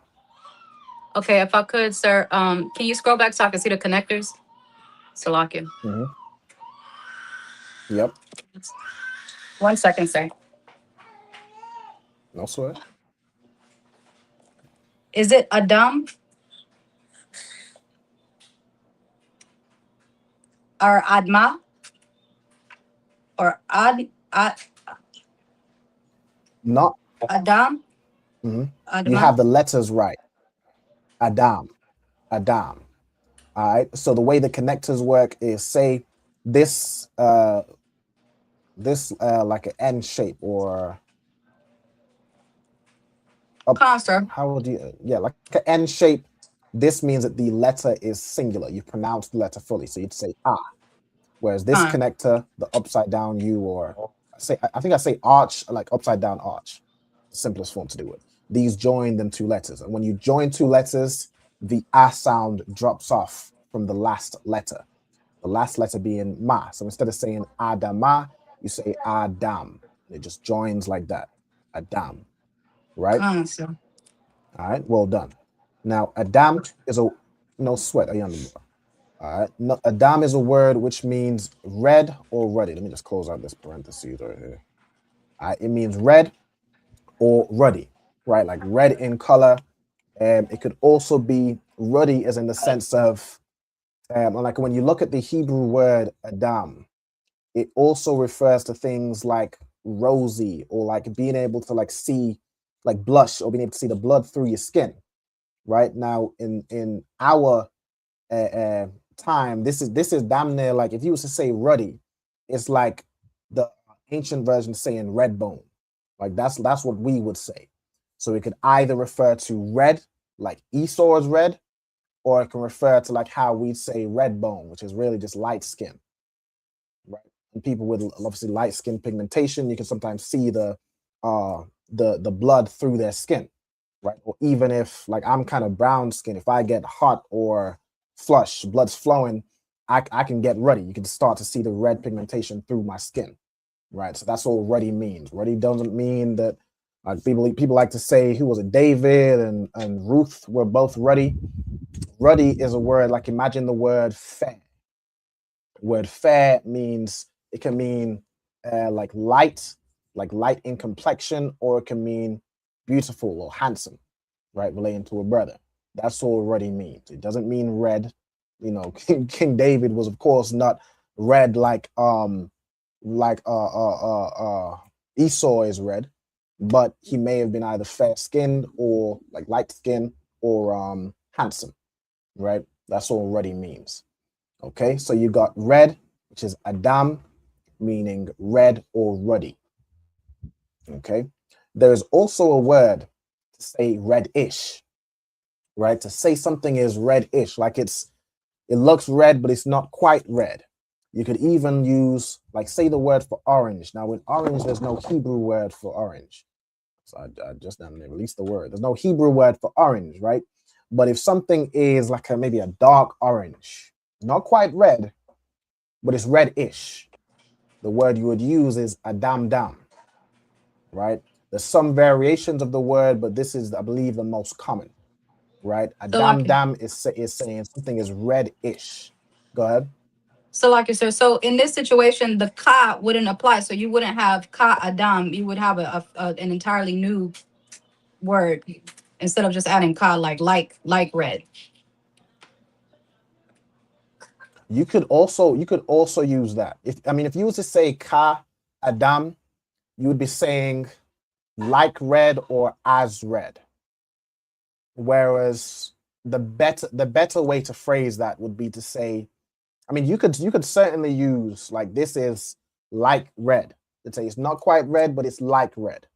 S9: Okay, if I could, sir, can you scroll back so I can see the connectors? Salakia.
S7: Yep.
S9: 1 second, sir.
S7: No sweat.
S9: Is it Adam or Adma or
S7: Not.
S9: Adam?
S7: You
S9: Adma?
S7: have the letters right. Adam. All right. So the way the connectors work is, say this like an N shape, or
S9: Concert.
S7: how would you, yeah, like an N shape. This means that the letter is singular. You pronounce the letter fully. So you'd say ah. Whereas this
S9: Con.
S7: connector, the upside down U, or I think I say arch, like upside down arch, the simplest form to do it. These join them two letters. And when you join two letters, the ah sound drops off from the last letter. The last letter being ma. So instead of saying Adama, you say Adam. It just joins like that. Adam. Right?
S9: Concert.
S7: All right. Well done. Now, Adam is a no sweat. All right. No, Adam is a word which means red or ruddy. Let me just close out this parentheses right here. All right. It means red or ruddy, right? Like red in color. It could also be ruddy, as in the sense of, like when you look at the Hebrew word Adam, it also refers to things like rosy, or like being able to like see, like blush, or being able to see the blood through your skin. Right now, in our time, this is damn near like, if you was to say ruddy, it's like the ancient version saying red bone. Like that's what we would say. So it could either refer to red, like Esau's red, or it can refer to like how we say red bone, which is really just light skin. Right. And people with obviously light skin pigmentation, you can sometimes see the blood through their skin. Right. Or even if like I'm kind of brown skin, if I get hot or flush, blood's flowing, I can get ruddy. You can start to see the red pigmentation through my skin. Right. So that's all ruddy means. Ruddy doesn't mean that people like to say, who was it, David and Ruth were both ruddy. Ruddy is a word, like imagine the word fair. Word fair means, it can mean like light in complexion, or it can mean beautiful or handsome, right? Relating to a brother. That's all ruddy means. It doesn't mean red. You know, King David was of course not red like Esau is red, but he may have been either fair skinned or like light skinned or handsome, right? That's all ruddy means. Okay, so you got red, which is Adam, meaning red or ruddy. Okay, there is also a word to say reddish, right? To say something is reddish, like it looks red, but it's not quite red. You could even use, like, say the word for orange. Now, with orange, there's no Hebrew word for orange. So I just released the word. There's no Hebrew word for orange, right? But if something is like maybe a dark orange, not quite red, but it's reddish, the word you would use is Adam dam, right? There's some variations of the word, but this is, I believe, the most common, right? Adam dam is saying something is reddish. Go ahead.
S9: So like you said, so in this situation, the ka wouldn't apply. So you wouldn't have ka adam. You would have an entirely new word instead of just adding ka, like red.
S7: You could also use that. If you was to say ka Adam, you would be saying like red or as red. Whereas the better way to phrase that would be to say, you could certainly use like, this is like red. Let's say it's not quite red, but it's like red.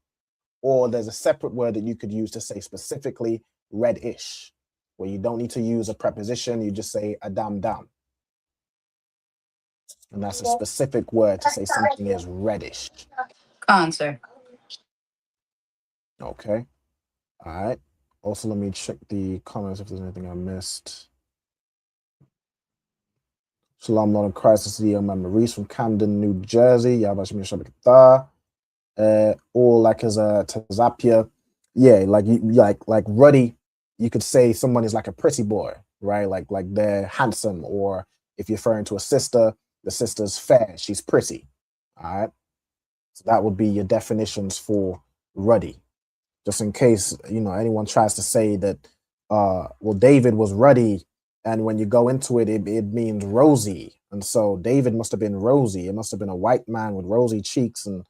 S7: Or there's a separate word that you could use to say specifically reddish, where you don't need to use a preposition. You just say Adam dam. And that's a specific word to say something is reddish.
S9: Concert.
S7: Okay. All right. Also, let me check the comments if there's anything I missed. Shalom, Lord in Christ. This is Maurice from Camden, New Jersey. Yabashim Shabbat. Or like as a Tazapia. Yeah, like ruddy, you could say someone is like a pretty boy, right? Like they're handsome, or if you're referring to a sister, the sister's fair, she's pretty. All right. So that would be your definitions for ruddy. Just in case, anyone tries to say that, well, David was ruddy, and when you go into it, it means rosy. And so David must have been rosy. It must have been a white man with rosy cheeks and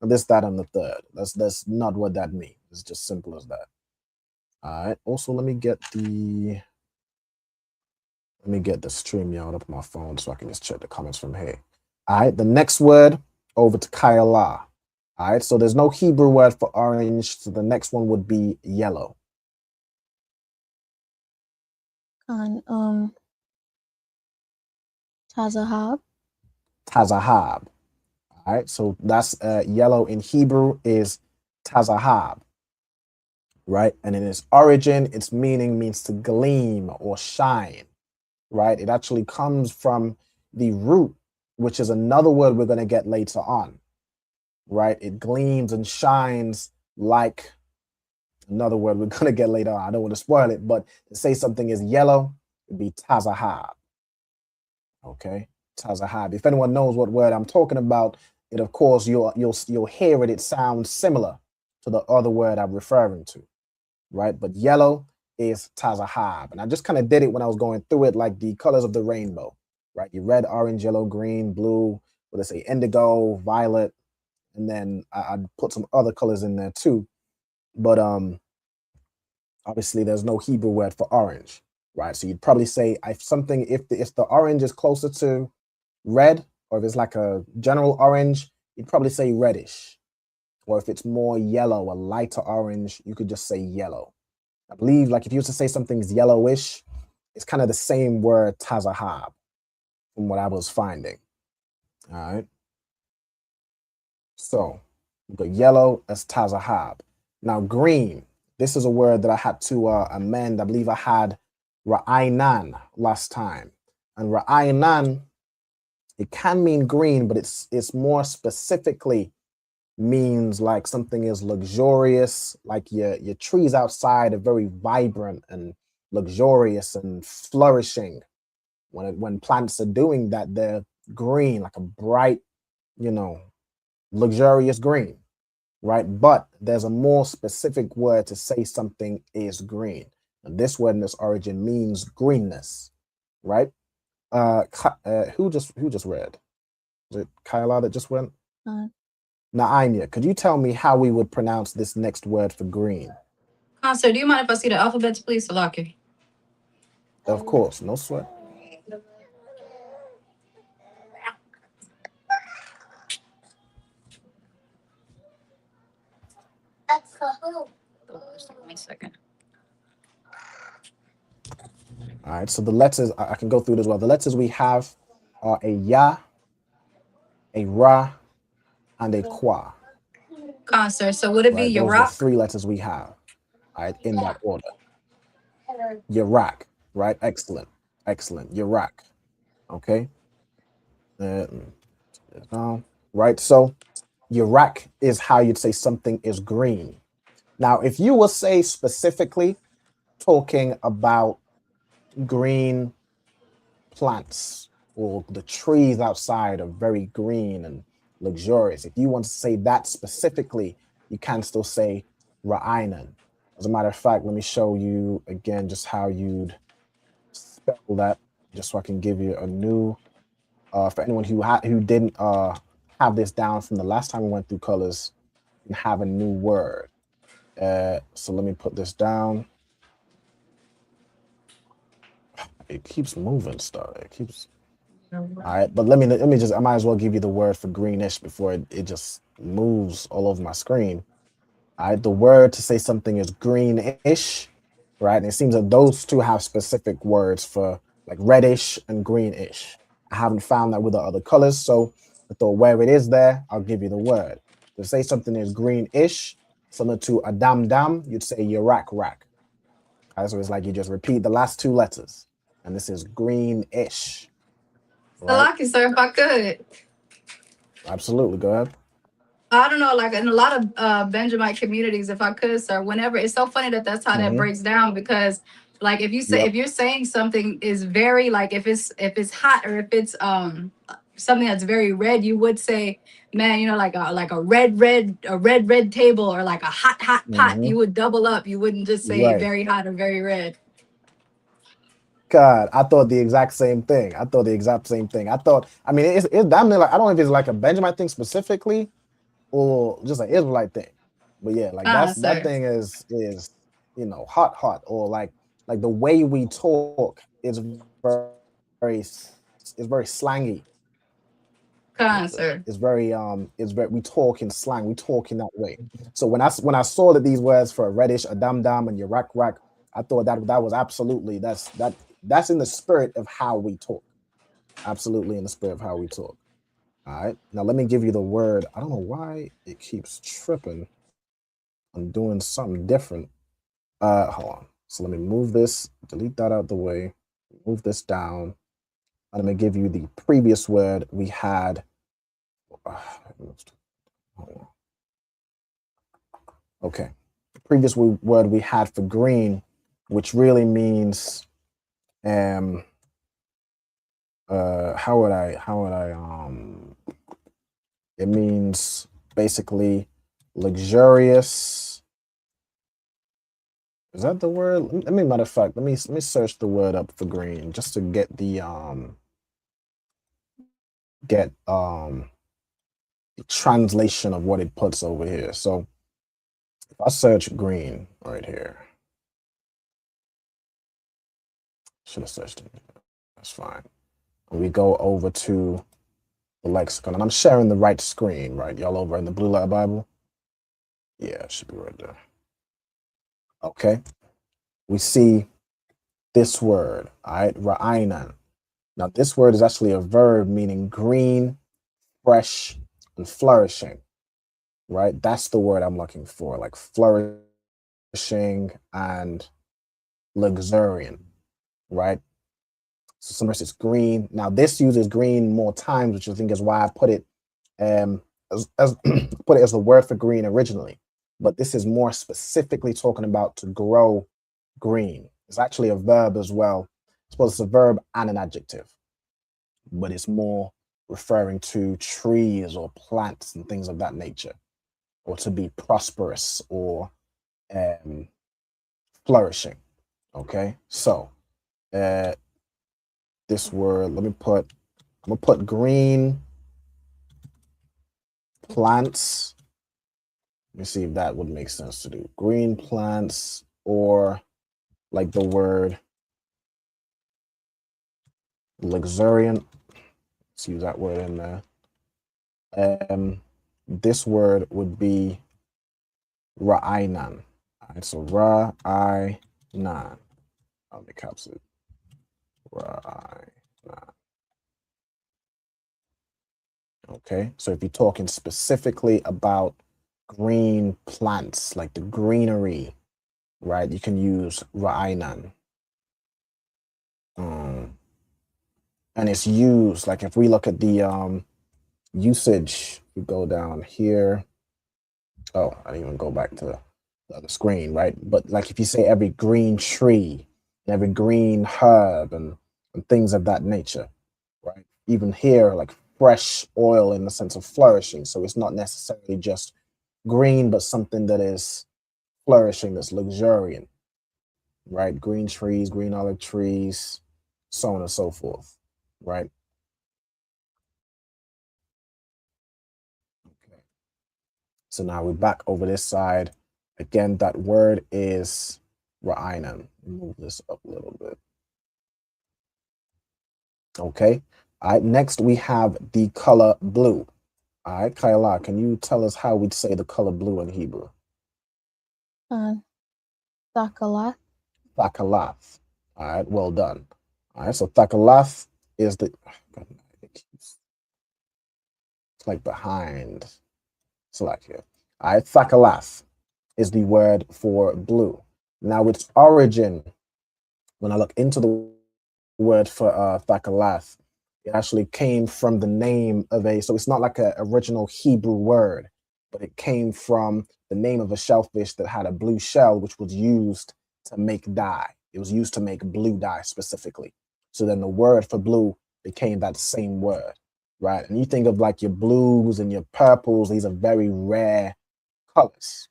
S7: this, that, and the third. That's not what that means. It's just simple as that. All right. Also, let me get the Let me get the stream y'all up on my phone so I can just check the comments from here. All right, the next word over to Kayala. All right, so there's no Hebrew word for orange, so the next one would be yellow.
S8: Khan, Tazahab.
S7: Tazahab. All right, so that's yellow in Hebrew is Tazahab, right? And in its origin, its meaning means to gleam or shine, right? It actually comes from the root, which is another word we're going to get later on, right? It gleams and shines like another word we're going to get later on. I don't want to spoil it, but to say something is yellow, it'd be Tazahab. Okay, Tazahab. If anyone knows what word I'm talking about, it of course you'll hear it. It sounds similar to the other word I'm referring to, right? But yellow is Tazahab, and I just kind of did it when I was going through it, like the colors of the rainbow, right? You red, orange, yellow, green, blue. What they say, indigo, violet, and then I put some other colors in there too. But obviously there's no Hebrew word for orange, right? So you'd probably say if the orange is closer to red, or if it's like a general orange, you'd probably say reddish. Or if it's more yellow, a lighter orange, you could just say yellow. I believe, like if you were to say something's yellowish, it's kind of the same word Tazahab from what I was finding. All right. So we've got yellow as Tazahab. Now green, this is a word that I had to amend. I believe I had Ra'ainan last time. And Ra'ainan, it can mean green, but it's more specifically means like something is luxurious, like your trees outside are very vibrant and luxurious and flourishing. When plants are doing that, they're green, like a bright, luxurious green, right? But there's a more specific word to say something is green. And this word in its origin means greenness, right? Who just read? Was it Kyla that just went? Naimia, could you tell me how we would pronounce this next word for green?
S9: Sir, do you mind if I see the alphabets, please, Salaki?
S7: Of course, no sweat.
S9: One second.
S7: All right, so the letters, I can go through it as well. The letters we have are a ya, a ra, and a kwa.
S9: Sir, so would it be
S7: Those are the
S9: Iraq?
S7: three letters we have, all right, in that order. Iraq, right? Excellent. Iraq. Okay. Right. So Iraq is how you'd say something is green. Now, if you will say specifically talking about green plants or the trees outside are very green and luxurious, if you want to say that specifically, you can still say Ra'ainan. As a matter of fact, let me show you again just how you'd spell that, just so I can give you a new, for anyone who didn't have this down from the last time we went through colors, and have a new word. So let me put this down. It keeps moving stuff. It keeps. All right, but let me just. I might as well give you the word for greenish before it just moves all over my screen. All right, the word to say something is greenish, right? And it seems that those two have specific words for like reddish and greenish. I haven't found that with the other colors, so I thought where it is there, I'll give you the word. To say something is greenish, similar to Adam Dam, you'd say Yarak Rak. Right, so it's like you just repeat the last two letters, and this is greenish. Right?
S9: Salaki, sir, if I could.
S7: Absolutely. Go ahead.
S9: I don't know, like in a lot of Benjamite communities, if I could, sir, whenever it's so funny that's how that breaks down, because like if you're saying something is very like if it's hot or if it's something that's very red, you would say, man, like a red table or like a hot pot. You would double up. You wouldn't just say
S7: Right.
S9: very hot or very red.
S7: God, I thought the exact same thing. I thought, I mean, it's damn near like, I don't know if it's like a Benjamin thing specifically or just an Israelite thing. But yeah, like that thing is hot, or like the way we talk is very very slangy.
S9: Sir.
S7: It's very we talk in slang, we talk in that way. So when I saw that these words for reddish, a dam dam, and your rack rack, I thought that was absolutely that's in the spirit of how we talk. Absolutely in the spirit of how we talk. All right. Now let me give you the word. I don't know why it keeps tripping. I'm doing something different. Hold on. So let me move this, delete that out the way, move this down. I'm going to give you the previous word we had. Okay. The previous word we had for green, which really means, how would I, it means basically luxurious. Is that the word? Let me, matter of fact, let me search the word up for green just to get the translation of what it puts over here. So if I search green right here, should have searched it. That's fine. And we go over to the lexicon, and I'm sharing the right screen, right? Y'all over in the Blue Letter Bible? Yeah, it should be right there. Okay. We see this word, all right, ra'ainan. Now, this word is actually a verb meaning green, fresh, and flourishing, right? That's the word I'm looking for, like flourishing and luxuriant, right? So sometimes it's green. Now, this uses green more times, which I think is why I put it as put it as the word for green originally. But this is more specifically talking about to grow green. It's actually a verb as well. I suppose it's a verb and an adjective, but it's more referring to trees or plants and things of that nature, or to be prosperous or flourishing. Okay, so this word, I'm gonna put green plants. Let me see if that would make sense to do. Green plants, or like the word luxuriant. Let's use that word in there. This word would be ra'ainan. All right, so ra'ainan. I'll make caps it. Ra'ainan. Okay, so if you're talking specifically about green plants, like the greenery, right, you can use ra'ainan. And it's used, like if we look at the usage, we go down here. Oh, I didn't even go back to the other screen, right? But like if you say every green tree, every green herb, and things of that nature, right? Even here, like fresh oil in the sense of flourishing. So it's not necessarily just green, but something that is flourishing, that's luxuriant, right? Green trees, green olive trees, so on and so forth, right? Okay. So now we're back over this side. Again, that word is ra'ainan. Move this up a little bit. Okay. All right. Next, we have the color blue. All right, Kayla, can you tell us how we'd say the color blue in Hebrew?
S8: Thakalath.
S7: Thakalath. All right, well done. All right, so thakalath is the, it's like behind. Slack. All right, thakalath is the word for blue. Now, its origin, when I look into the word for thakalath, it actually came from the name of so it's not like an original Hebrew word, but it came from the name of a shellfish that had a blue shell, which was used to make dye. It was used to make blue dye specifically. So then the word for blue became that same word, right? And you think of like your blues and your purples, these are very rare colors.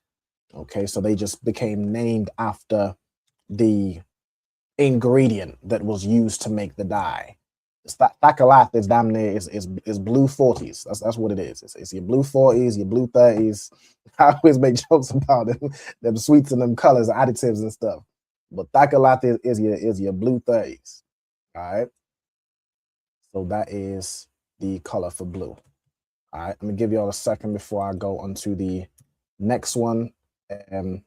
S7: Okay, so they just became named after the ingredient that was used to make the dye. Thakalath is damn near is blue 40s. That's what it is. It's your blue 40s, your blue 30s. I always make jokes about them sweets and them colors, additives and stuff. But Thakalath is your blue 30s. All right. So that is the color for blue. All right, I'm gonna give you all a second before I go on to the next one. Well,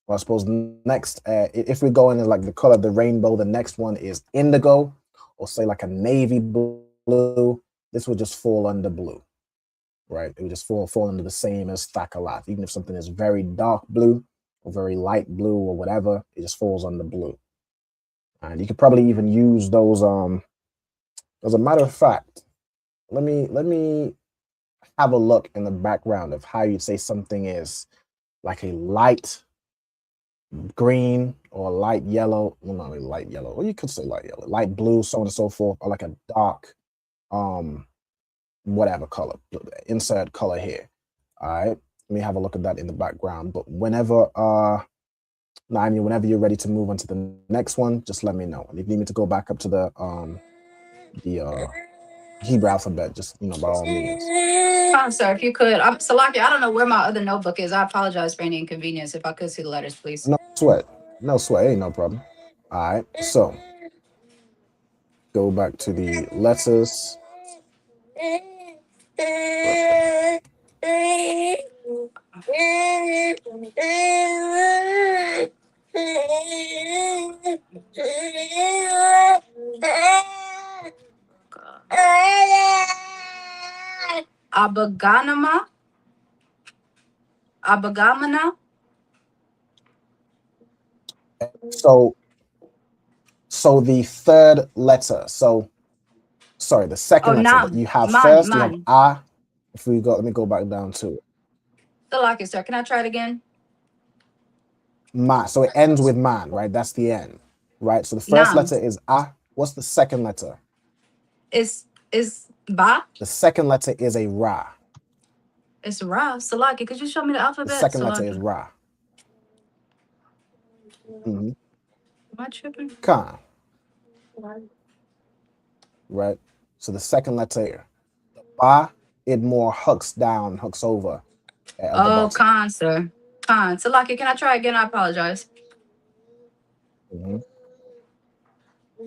S7: I suppose next, if we go in like the color of the rainbow, the next one is indigo, or say like a navy blue. This would just fall under blue, right? It would just fall under the same as stack a lot. Even if something is very dark blue or very light blue or whatever, it just falls under blue. And you could probably even use those. As a matter of fact, let me have a look in the background of how you'd say something is like a light green or light yellow. Well, not really light yellow. Well, you could say light yellow, light blue, so on and so forth, or like a dark, whatever color. Insert color here. All right. Let me have a look at that in the background. But whenever, Nani, whenever you're ready to move on to the next one, just let me know. And if you need me to go back up to the Hebrew alphabet, just by all means.
S9: Sir, if you could, Salaki, I don't know where my other notebook is. I apologize for any inconvenience. If I could see the letters, please.
S7: No sweat. No sweat. Ain't no problem. All right. So go back to the letters.
S9: Abagamana.
S7: So the third letter. So sorry, the second letter that you have first, you have A. If we go, let me go back down to it.
S9: Salaki, sir, can I try it again?
S7: Ma. So it ends with man, right? That's the end, right? So the first letter is A. What's the second letter?
S9: Is Ba?
S7: The second letter is a Ra.
S9: It's Ra. Salaki, could you show me the alphabet?
S7: The second letter is Ra.
S9: Am I tripping?
S7: Khan. Right. So the second letter, the Ba, it more hooks over.
S9: Oh, Khan, sir. Khan. Salaki, can I try again? I apologize.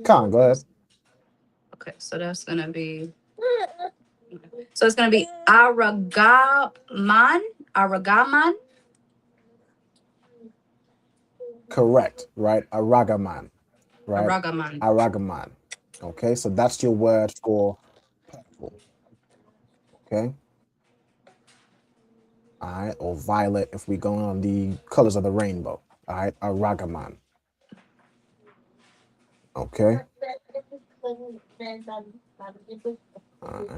S7: Khan, go ahead.
S9: Okay, so that's gonna be. So it's gonna be Aragaman.
S7: Correct, right? Aragaman, right? Aragaman. Okay, so that's your word for purple. Okay. All right, or violet if we go on the colors of the rainbow. All right, Aragaman. Okay. All right.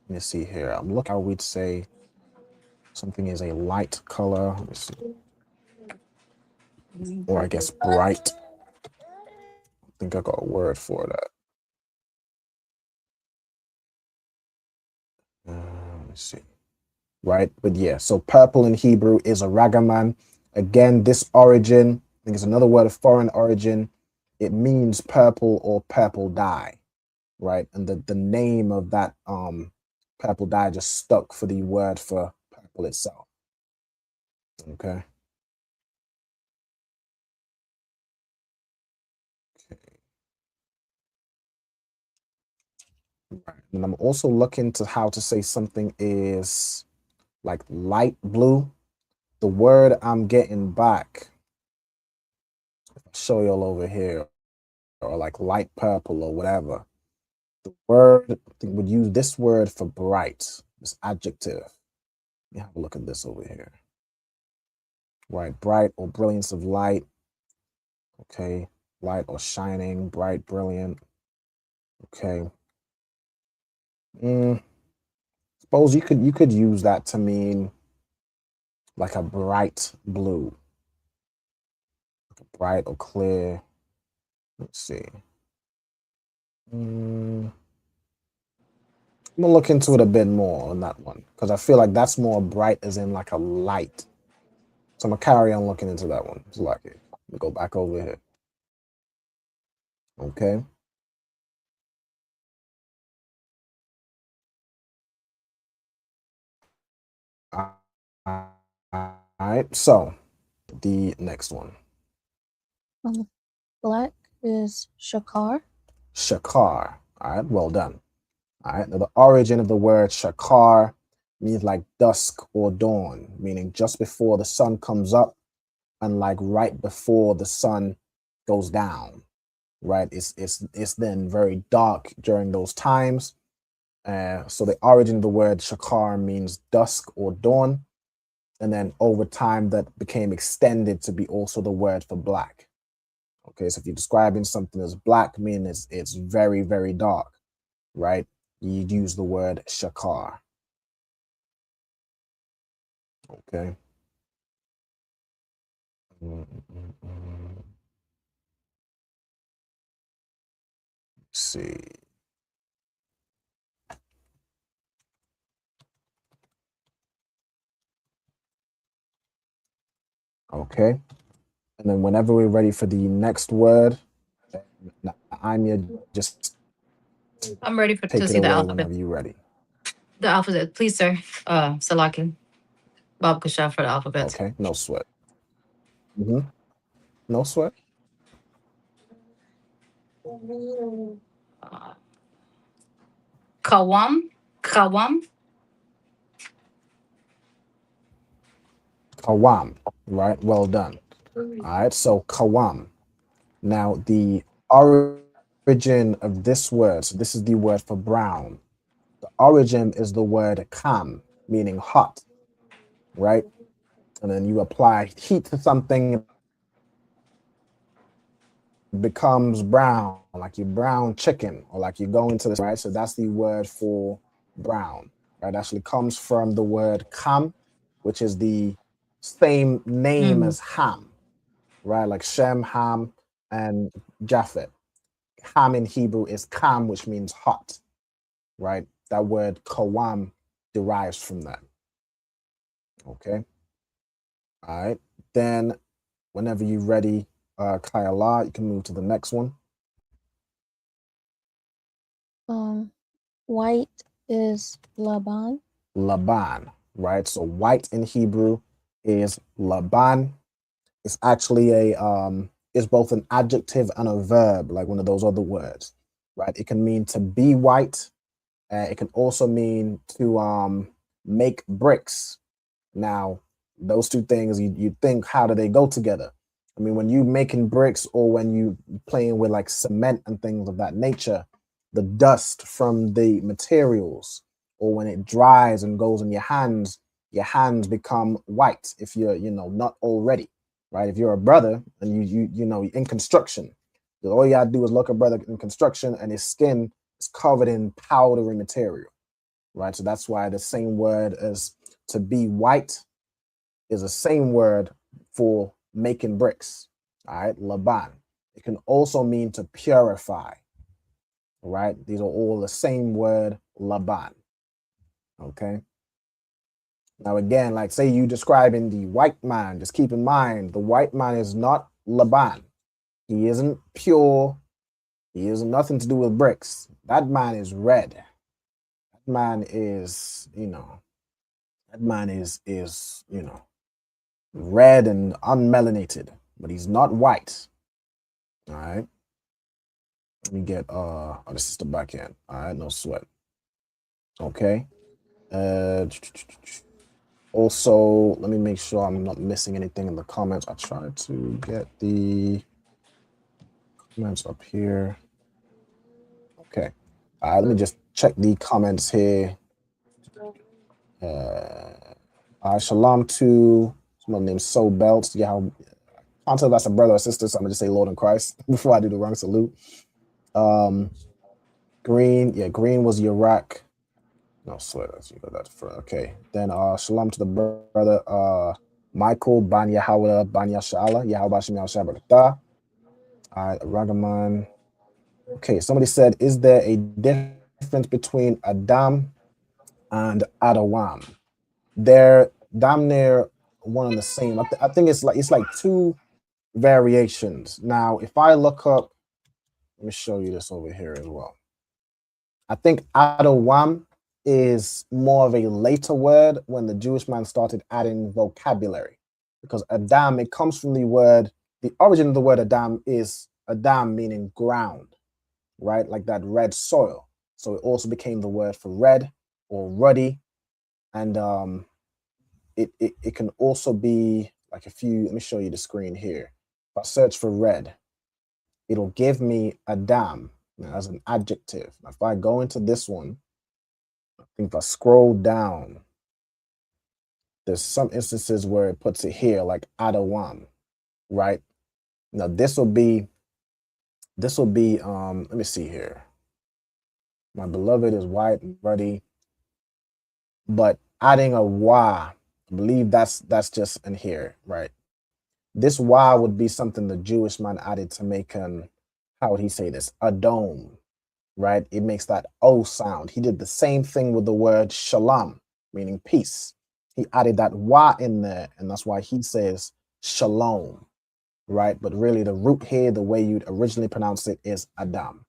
S7: Let me see here. I'm looking how we'd say something is a light color. Let me see. Or I guess bright. I think I got a word for that. Let me see. Right, but yeah, so purple in Hebrew is a ragaman. Again, this origin, I think it's another word of foreign origin. It means purple or purple dye, right? And the name of that purple dye just stuck for the word for purple itself. Okay. Right. And I'm also looking to how to say something is like light blue. The word I'm getting back, if I show y'all over here, or like light purple or whatever, the word, I think would use this word for bright, this adjective. Let me have a look at this over here. Right, bright or brilliance of light. Okay, light or shining, bright, brilliant. Okay. Suppose you could use that to mean like a bright blue, like a bright or clear. Let's see. I'm gonna look into it a bit more on that one because I feel like that's more bright as in like a light. So I'm gonna carry on looking into that one. It's like it. Let me go back over here. Okay. All right. So the next one.
S8: Black is Shakar.
S7: Shakar. All right, well done. All right, now the origin of the word Shakar means like dusk or dawn, meaning just before the sun comes up and like right before the sun goes down. Right, it's then very dark during those times. So the origin of the word Shakar means dusk or dawn, and then over time that became extended to be also the word for black. Okay, so if you're describing something as black, meaning it's very, very dark, right? You'd use the word Shakar. Okay. Let's see. Okay. And then whenever we're ready for the next word, Anya, just
S9: I'm ready to
S7: take it
S9: see the
S7: away
S9: alphabet.
S7: whenever you're ready.
S9: The alphabet, please, sir. Salaki. Bob Kasha for the alphabet.
S7: Okay, no sweat. No sweat.
S9: Kawam. Kawam.
S7: Kawam, right? Well done. All right, so Kawam. Now, the origin of this word, so this is the word for brown. The origin is the word kam, meaning hot, right? And then you apply heat to something, it becomes brown, like you brown chicken, or like you go into this, right? So that's the word for brown, right? Actually comes from the word kam, which is the same name as Ham, right? Like Shem, Ham, and Japhet. Ham in Hebrew is kam, which means hot, right? That word kawam derives from that. Okay. All right. Then whenever you're ready, Kayala, you can move to the next one.
S8: White is Laban.
S7: Laban, right? So white in Hebrew is Laban. It's actually it's both an adjective and a verb, like one of those other words, right? It can mean to be white. It can also mean to make bricks. Now, those two things, you think, how do they go together? I mean, when you making bricks or when you playing with like cement and things of that nature, the dust from the materials, or when it dries and goes in your hands become white if you're, not already, right? If you're a brother and you know in construction, all you gotta do is look a brother in construction and his skin is covered in powdery material, right? So that's why the same word as to be white is the same word for making bricks. All right, Laban. It can also mean to purify. All right, these are all the same word, Laban. Okay. Now, again, like say you describing the white man, just keep in mind the white man is not Laban. He isn't pure. He has nothing to do with bricks. That man is red. That man is, that man is red and unmelanated, but he's not white. All right. Let me get the sister back in. All right, no sweat. Okay. Also, let me make sure I'm not missing anything in the comments. I tried to get the comments up here. Okay. Let me just check the comments here. Shalom to someone named So Belts. Yeah, I can't tell if that's a brother or sister, so I'm gonna just say Lord in Christ before I do the wrong salute. Green was Iraq. No, sweat. That's for okay. Then shalom to the brother Michael Ban Yahweh Ban Yashala Yahweh Bashim Yahweh. Ragaman. Okay, somebody said, is there a difference between Adam and Adawam? They're damn near one and the same. I think it's like two variations. Now, if I look up, let me show you this over here as well. I think Adawam is more of a later word when the Jewish man started adding vocabulary, because Adam, it comes from the origin of the word Adam is Adam meaning ground, right? Like that red soil. So it also became the word for red or ruddy. And it can also be like let me show you the screen here. If I search for red, it'll give me Adam as an adjective. If I go into this one, I think if I scroll down, there's some instances where it puts it here, like Adawam, right? Now this will be, let me see here. My beloved is white and ruddy, but adding a wa, I believe that's just in here, right? This wa would be something the Jewish man added to make how would he say this? A dome, right? It makes that O sound. He did the same thing with the word shalom, meaning peace. He added that wa in there, and that's why he says shalom, right? But really the root here, the way you'd originally pronounce it, is Adam.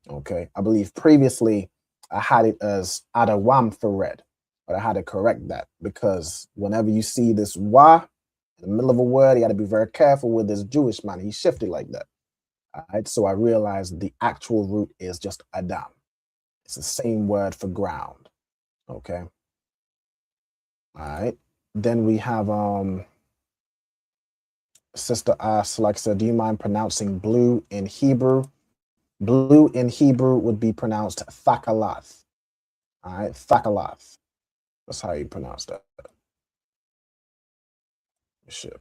S7: Okay, I believe previously I had it as Adawam for red, but I had to correct that because whenever you see this wa in the middle of a word, you got to be very careful with this Jewish man. He shifted like that. All right, so I realized the actual root is just Adam. It's the same word for ground. Okay. All right. Then we have sister asks, like I said, do you mind pronouncing blue in Hebrew? Blue in Hebrew would be pronounced thakalath. All right, thakalath. That's how you pronounce that. Shift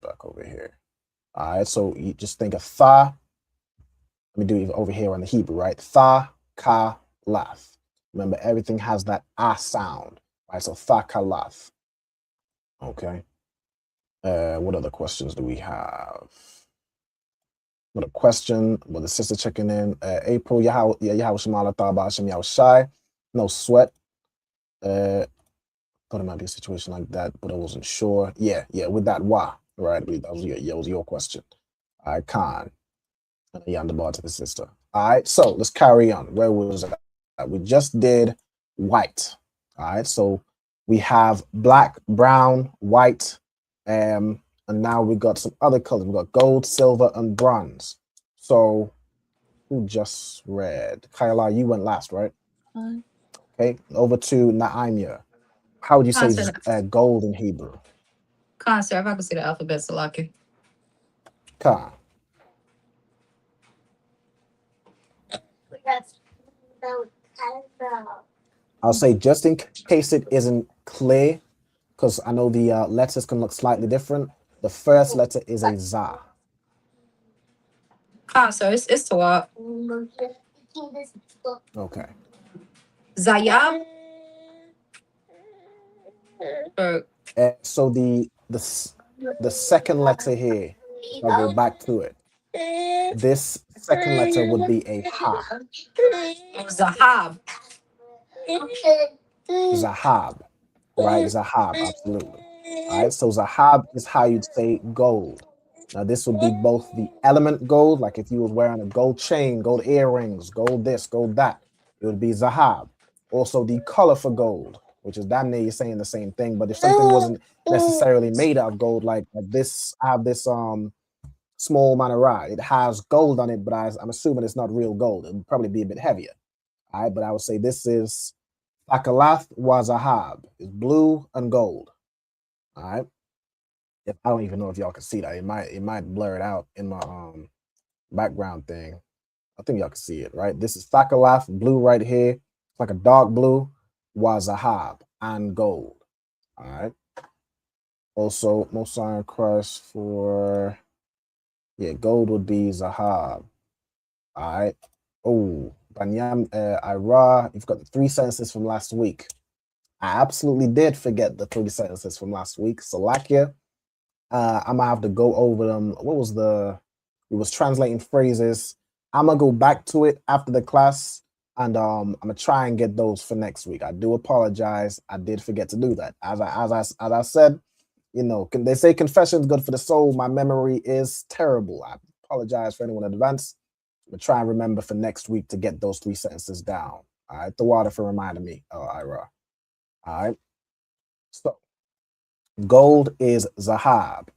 S7: back over here. All right, so you just think of tha. Let me do it over here on the Hebrew, right? Tha, ka, lath. Remember, everything has that ah sound, right? So tha, ka, lath. Okay. What other questions do we have? What a question. Well, the sister checking in. April, Yahweh Shemala Taba Hashem Yahweh Shai. No sweat. Thought it might be a situation like that, but I wasn't sure. Yeah, with that wa, right? I believe that was your question. All right, Khan. Yeah, on the bar to the sister. All right, so let's carry on. Where was it? We just did white. All right, so we have black, brown, white, and now we got some other colors. We got gold, silver, and bronze. So who just read? Kayla, you went last, right? Okay, over to Naimia. How would you say gold in Hebrew?
S9: Sir, if I could see the alphabet, Salaki.
S7: Ka. I'll say just in case it isn't clear, because I know the letters can look slightly different. The first letter is a za.
S9: Sir, it's Tawab.
S7: Okay.
S9: Zayab.
S7: So the second letter here, I'll go back to it. This second letter would be a ha.
S9: Zahab.
S7: Zahab, right? Zahab, absolutely. All right, so Zahab is how you'd say gold. Now this would be both the element gold, like if you was wearing a gold chain, gold earrings, gold this, gold that, it would be Zahab. Also the color for gold, which is damn near you're saying the same thing, but if something wasn't necessarily made out of gold, like this, I have this small Manara, it has gold on it, but I'm assuming it's not real gold. It would probably be a bit heavier. All right, but I would say this is Thakalath wa Zahab. It's blue and gold. All right. I don't even know if y'all can see that. It might blur it out in my background thing. I think y'all can see it, right? This is Thakalath, blue right here. It's like a dark blue, wa Zahab, and gold. All right. Also, most iron crush for gold would be Zahab. All right. Oh, Banyam Ira, you've got the 3 sentences from last week. I absolutely did forget the 3 sentences from last week. Salakia. I'm gonna have to go over them. We was translating phrases. I'm gonna go back to it after the class, and I'm gonna try and get those for next week. I do apologize. I did forget to do that. As I said, they say confession is good for the soul. My memory is terrible. I apologize for anyone in advance. I'm gonna try and remember for next week to get those 3 sentences down. All right, the water for reminding me, Ira. All right, so gold is Zahab.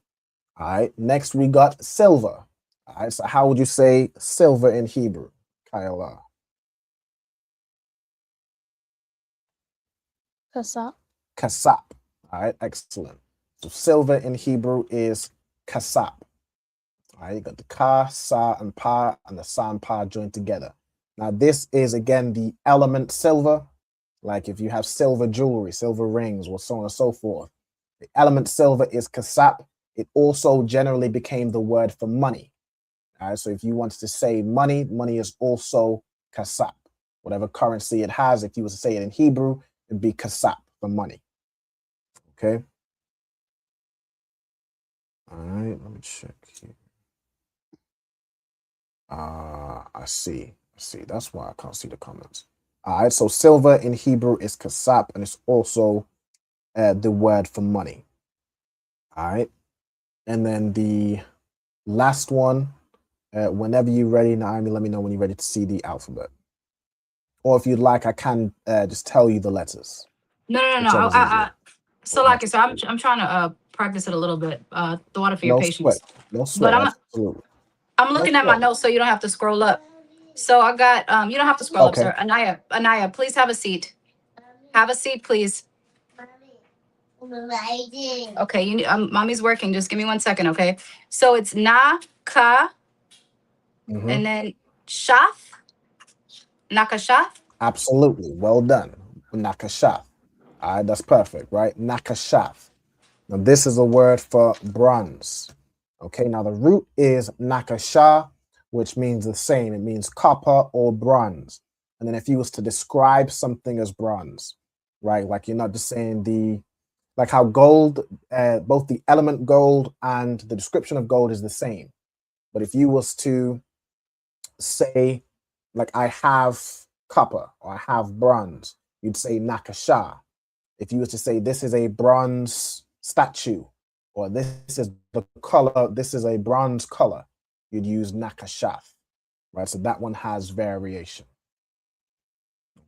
S7: All right, next we got silver. All right, so how would you say silver in Hebrew? Ayala.
S8: Kasap.
S7: Kasap. All right, excellent. So silver in Hebrew is kasap. All right, you got the ka, sa, and pa, and the sa and pa joined together. Now, this is again the element silver. Like if you have silver jewelry, silver rings, or so on and so forth. The element silver is kasap. It also generally became the word for money. All right, so if you wanted to say money, money is also kasap. Whatever currency it has, if you was to say it in Hebrew, it'd be kasap for money. Okay. All right, let me check here. I see. That's why I can't see the comments. All right, so silver in Hebrew is kasap, and it's also the word for money. All right, and then the last one, whenever you're ready, Naomi, let me know when you're ready to see the alphabet. Or if you'd like, I can just tell you the letters.
S9: No. So I'm trying to practice it a little bit. The water for your patience.
S7: No sweat.
S9: But
S7: Absolutely.
S9: I'm looking at my notes, so you don't have to scroll up. So I got you don't have to scroll up, sir. Anaya, please have a seat. Have a seat, please. Okay, you mommy's working. Just give me 1 second, okay? So it's na ka and then shath. Nakashath.
S7: Absolutely. Well done. Nakashath. All right, that's perfect, right? Nakashath. Now, this is a word for bronze. Okay, now the root is nakasha, which means the same. It means copper or bronze. And then if you was to describe something as bronze, right? Like you're not just saying like how gold, both the element gold and the description of gold is the same. But if you was to say, like I have copper or I have bronze, you'd say nakasha. If you were to say this is a bronze statue or this is the color, this is a bronze color, you'd use nakashath, right? So that one has variation.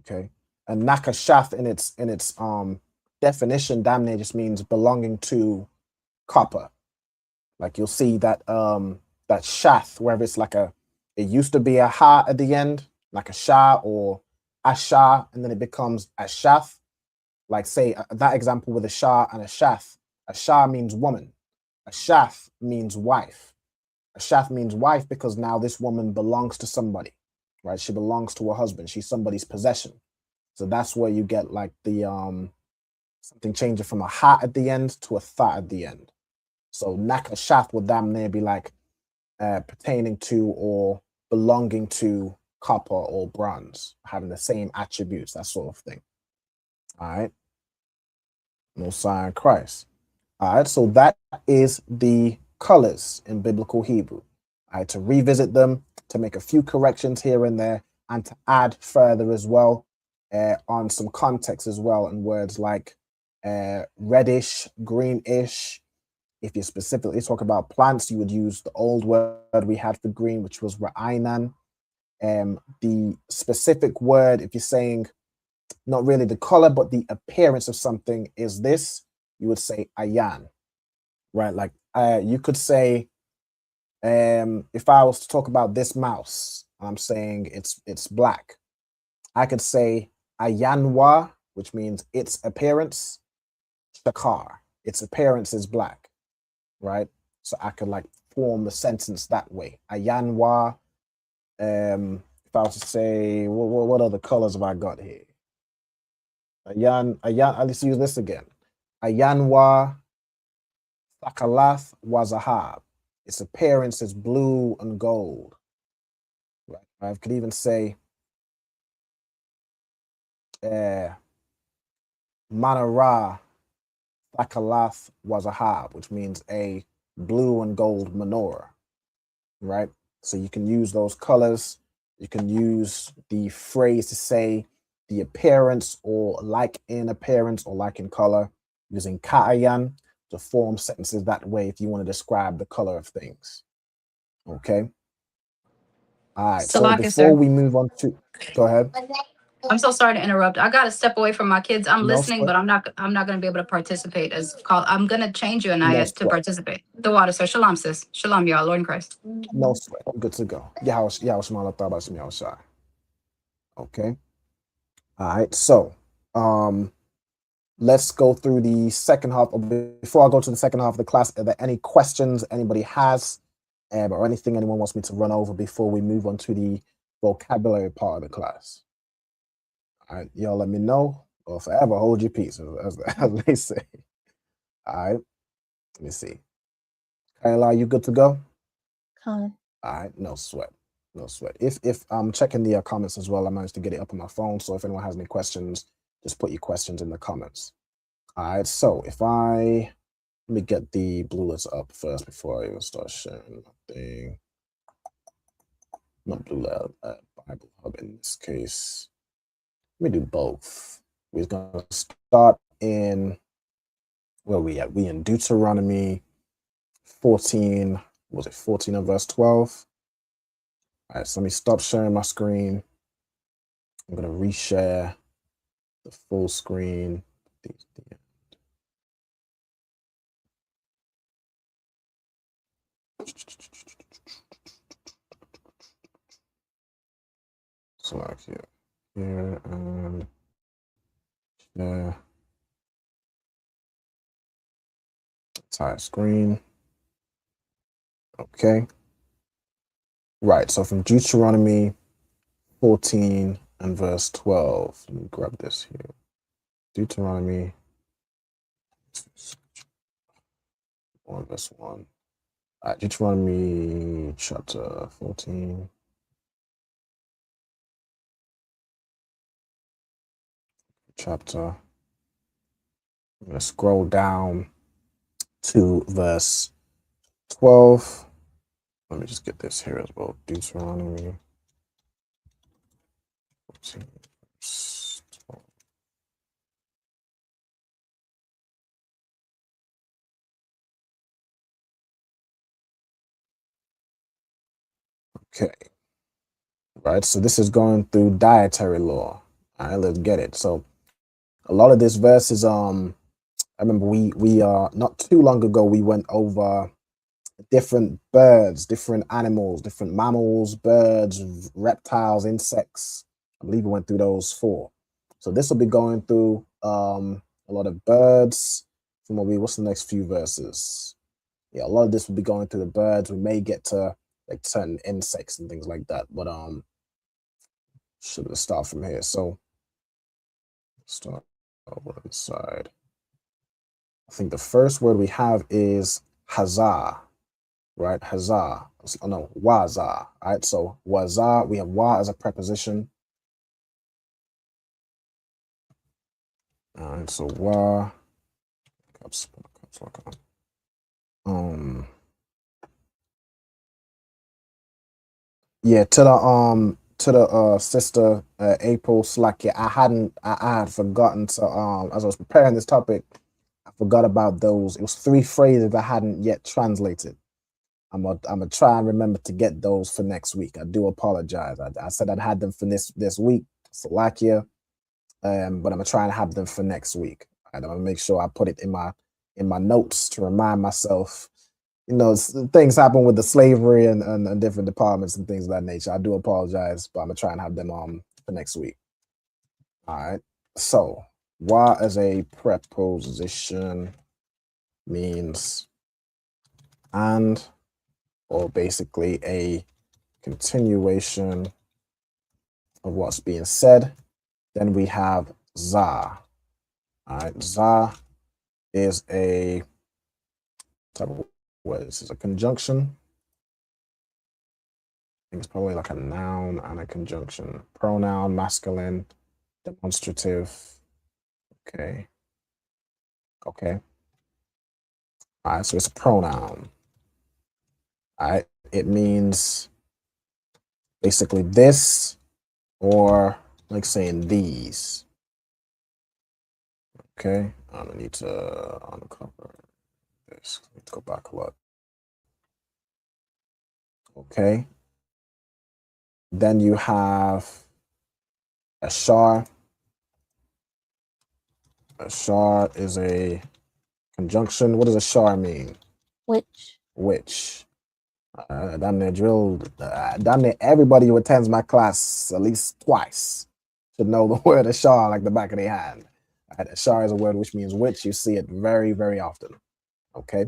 S7: Okay, and nakashath in its definition, damn near just means belonging to copper. Like you'll see that that shath, wherever it's like it used to be a ha at the end, like a sha or asha, and then it becomes a shath. Like say that example with a shah and a shath. A shah means woman. A shath means wife. A shath means wife because now this woman belongs to somebody, right? She belongs to her husband. She's somebody's possession. So that's where you get like the something changing from a ha at the end to a tha at the end. So nakashath would damn near be like pertaining to or belonging to copper or bronze, having the same attributes, that sort of thing. All right. Messiah Christ. All right. So that is the colors in biblical Hebrew. I had to revisit them, to make a few corrections here and there, and to add further as well on some context as well, and words like reddish, greenish. If you specifically talk about plants, you would use the old word we had for green, which was ra'ainan. The specific word, if you're saying not really the color, but the appearance of something is this, you would say ayan, right? Like you could say, if I was to talk about this mouse, I'm saying it's black. I could say ayanwa, which means its appearance, shakar, its appearance is black, right? So I could like form the sentence that way. Ayanwa. If I was to say, what other colors have I got here? Ayan, let's use this again. Ayanwa Thakalath Wazahab. Its appearance is blue and gold. Right. I could even say Manara Thakalath Wazahab, which means a blue and gold menorah. Right. So you can use those colors. You can use the phrase to say the appearance or like in appearance or like in color, using ka'ayan to form sentences that way if you want to describe the color of things. Okay. All right. So before we move on to, go ahead.
S9: I'm so sorry to interrupt. I gotta step away from my kids. I'm
S7: No
S9: listening,
S7: sweat.
S9: but I'm not gonna be able to participate as called. I'm gonna change you and I to participate. The water, sir. Shalom, sis. Shalom, y'all. Lord in Christ.
S7: No sweat. I'm good to go. Yahweh Shema Allah Ta'ala Shema Shai. Okay. All right. So let's go through the second half. Before I go to the second half of the class, are there any questions anybody has, or anything anyone wants me to run over before we move on to the vocabulary part of the class? All right, y'all let me know, or forever hold your peace, as they say. All right, let me see. Kayla, you good to go?
S8: Con.
S7: All right, no sweat, no sweat. If I'm checking the comments as well, I managed to get it up on my phone. So if anyone has any questions, just put your questions in the comments. All right, so let me get the blue list up first before I even start sharing my thing. Not blue letter, Bible Hub in this case. Let me do both. We're gonna start in where we at? We in Deuteronomy 14. Was it 14 and verse 12? All right, so let me stop sharing my screen. I'm gonna reshare the full screen. Select here and share entire screen. Okay. Right, so from Deuteronomy 14 and verse 12. Let me grab this here. Deuteronomy 1 verse 1. All right, Deuteronomy chapter 14. Chapter. I'm going to scroll down to verse 12. Let me just get this here as well. Deuteronomy 14, verse 12. Okay. Right, so this is going through dietary law. All right, let's get it. So a lot of this verse is I remember we not too long ago we went over different birds, different animals, different mammals, birds, reptiles, insects. I believe we went through those 4. So this will be going through a lot of birds. What's the next few verses? Yeah, a lot of this will be going through the birds. We may get to like certain insects and things like that, but should we start from here? So start over this side. I think the first word we have is hazah, right? Hazah. No, wazah. All right, so wazah, we have wa as a preposition. All right, so wa. Yeah, to the sister April Slack. Yeah, I had forgotten to as I was preparing this topic, I forgot about those. It was 3 phrases I hadn't yet translated. I'm gonna try and remember to get those for next week. I do apologize. I said I'd had them for this week, Slovakia, but I'm gonna try and have them for next week. I'm gonna make sure I put it in my notes to remind myself. You know, things happen with the slavery and different departments and things of that nature. I do apologize, but I'm gonna try and have them for next week. All right. So, wa as a preposition means and, or basically a continuation of what's being said. Then we have za. All right. Za is a type of word. This is a conjunction. I think it's probably like a noun and a conjunction. Pronoun, masculine, demonstrative. Okay. Okay. All right, so it's a pronoun. All right, it means basically this or like saying these. Okay, I'm gonna need to uncover this. Let me go back a lot. Okay. Then you have a shar. A shar is a conjunction. What does a shar mean?
S8: Which?
S7: Which. Damn near drilled. Damn near everybody who attends my class at least twice should know the word ashar like the back of their hand. Right? Ashar is a word which means which. You see it very, very often. Okay.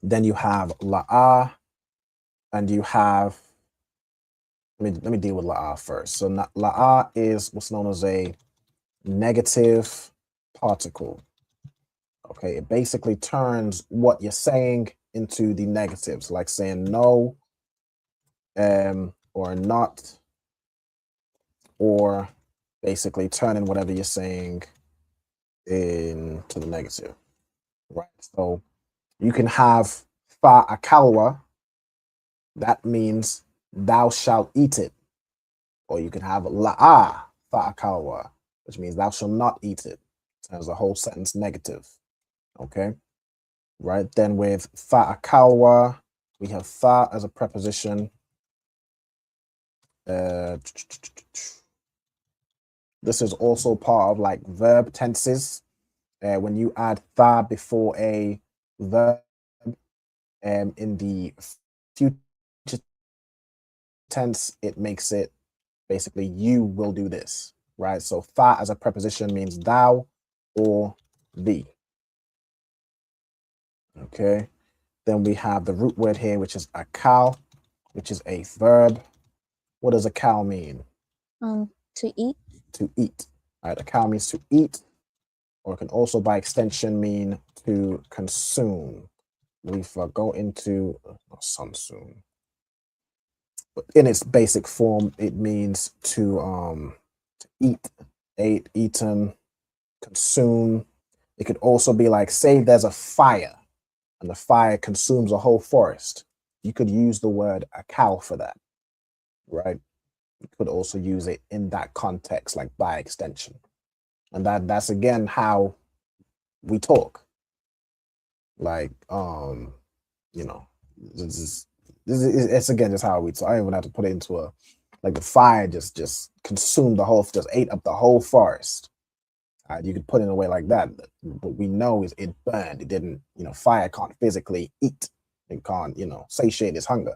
S7: Then you have la'ah, and you have, let me deal with la'ah first. So la'ah is what's known as a negative particle. Okay, it basically turns what you're saying into the negatives, like saying no, or not, or basically turning whatever you're saying into the negative. Right. So you can have fa akalwa, that means thou shalt eat it. Or you can have la'a fa akalwa, which means thou shalt not eat it. Turns the whole sentence negative. Okay. Right. Then with fa akalwa, we have fa as a preposition. This is also part of like verb tenses. When you add tha before a verb, in the future tense, it makes it basically you will do this, right? So tha as a preposition means thou or thee. Okay. Then we have the root word here, which is akal, which is a verb. What does akal mean?
S8: To eat.
S7: To eat. All right. Akal means to eat, or it can also by extension mean to consume. We go into some soon. But in its basic form, it means to eat, ate, eaten, consume. It could also be like, say there's a fire and the fire consumes a whole forest. You could use the word akal for that, right? You could also use it in that context, like by extension. And that's again how we talk. Like, you know, it's again just how we talk. I don't even have to put it into a, like the fire just consumed the whole, just ate up the whole forest. You could put it in a way like that, but we know is it burned. It didn't, fire can't physically eat. It can't, satiate its hunger,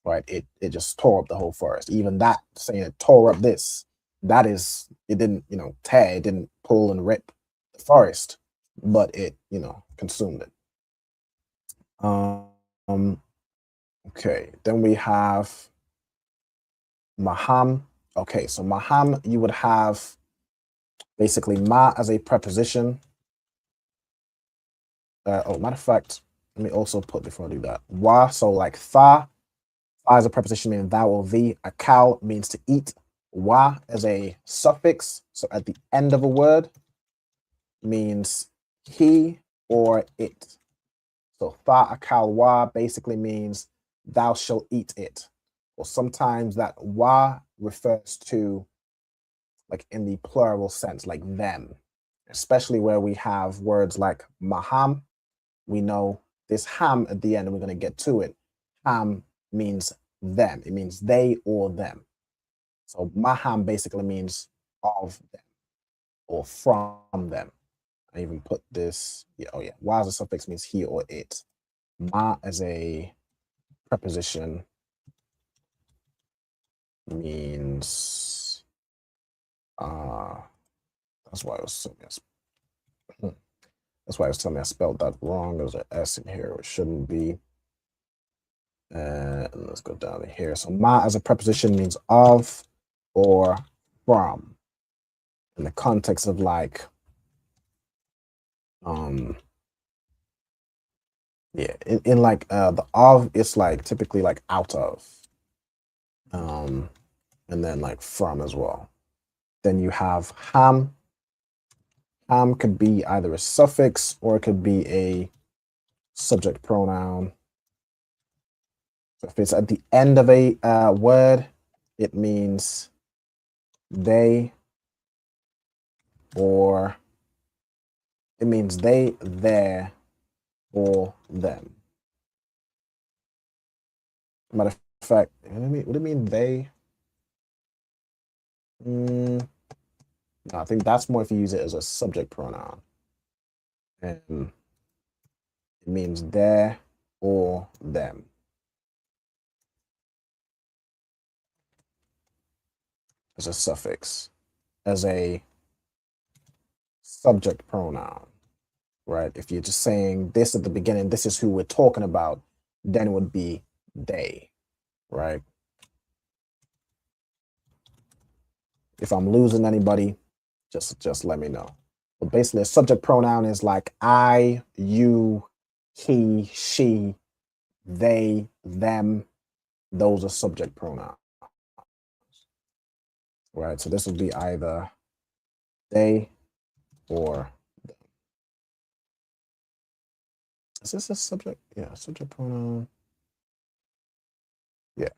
S7: right? It just tore up the whole forest. Even that, saying it tore up this, that is, it didn't, tear, it didn't pull and rip the forest, but it, consumed it. Okay, then we have maham. Okay, so maham, you would have basically ma as a preposition. Matter of fact, let me also put, before I do that, wa, so like tha as a preposition meaning thou or thee. Akal means to eat. Wa as a suffix, so at the end of a word, means he or it. So tha akal wa basically means thou shalt eat it. Or sometimes that wa refers to, like in the plural sense, like them, especially where we have words like maham. We know this ham at the end, and we're going to get to it. Ham means them. It means they or them. So maham basically means of them or from them. I even put this, wa as a suffix means he or it. Ma as a preposition means, that's why I was telling me I spelled that wrong. There's an S in here, which shouldn't be. And let's go down to here. So ma as a preposition means of or from, in the context of like, in like the of, it's like typically like out of, and then like from as well. Then you have ham. Ham could be either a suffix or it could be a subject pronoun. So if it's at the end of a word, it means they, or it means they, their, or them. Matter of fact, would it mean they? No, I think that's more if you use it as a subject pronoun. And it means their or them. As a suffix. as a subject pronoun, right? If you're just saying this at the beginning, this is who we're talking about, then it would be they, right? If I'm losing anybody, just let me know. But basically, a subject pronoun is like I, you, he, she, they, them. Those are subject pronouns, right? So this would be either they or them. Is this a subject? Yeah, subject pronoun. Yeah.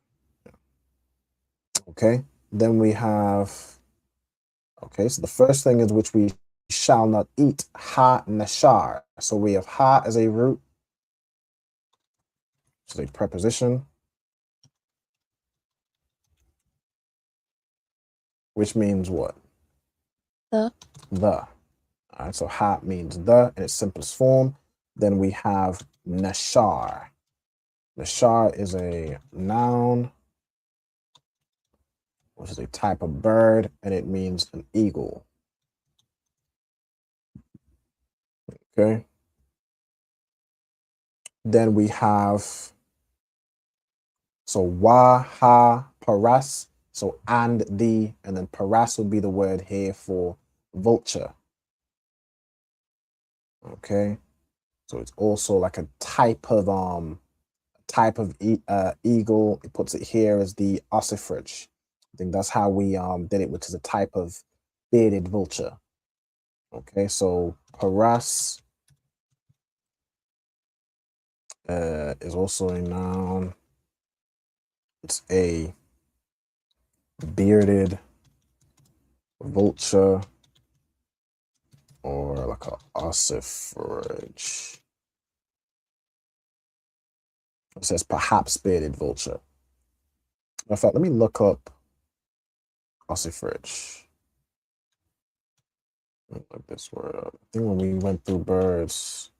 S7: Okay. Then we have, okay, so the first thing is which we shall not eat, ha nashar. So we have ha as a root, which is a preposition, which means what?
S8: The.
S7: The. All right, so ha means the in its simplest form. Then we have nashar. Nashar is a noun, which is a type of bird, and it means an eagle. Okay. Then we have, so wa, ha, paras. So and the, and then paras would be the word here for vulture. Okay. So it's also like a type of eagle. It puts it here as the ossifrage. I think that's how we did it, which is a type of bearded vulture. Okay, so paras is also a noun. It's a bearded vulture or like a ossifrage. It says perhaps bearded vulture. In fact, let me look up ossifrage. Look this word up. I think when we went through birds,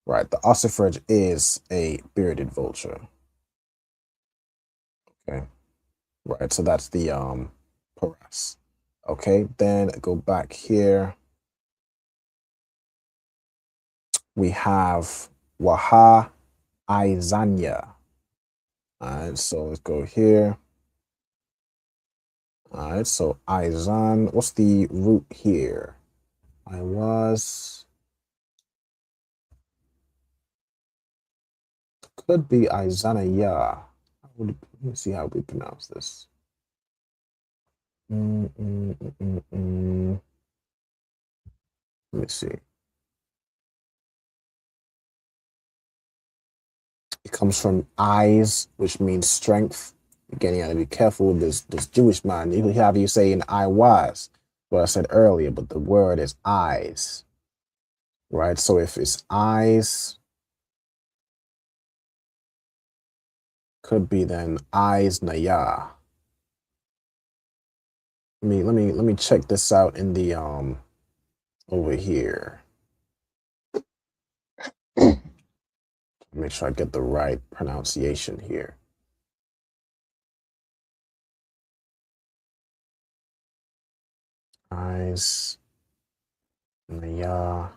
S7: right, the ossifrage is a bearded vulture. Okay, right, so that's the paras. Okay, then go back here. We have waha izanya. All right, so let's go here. All right, so izan, what's the root here? I was, could be izanaya. Let me see how we pronounce this. Let me see. It comes from eyes, which means strength. Again, you gotta be careful with this Jewish man. You have you saying I was, what I said earlier, but the word is eyes. Right? So if it's eyes, could be then eyes naya. Let me check this out in the over here. Make sure I get the right pronunciation here. Eyes naya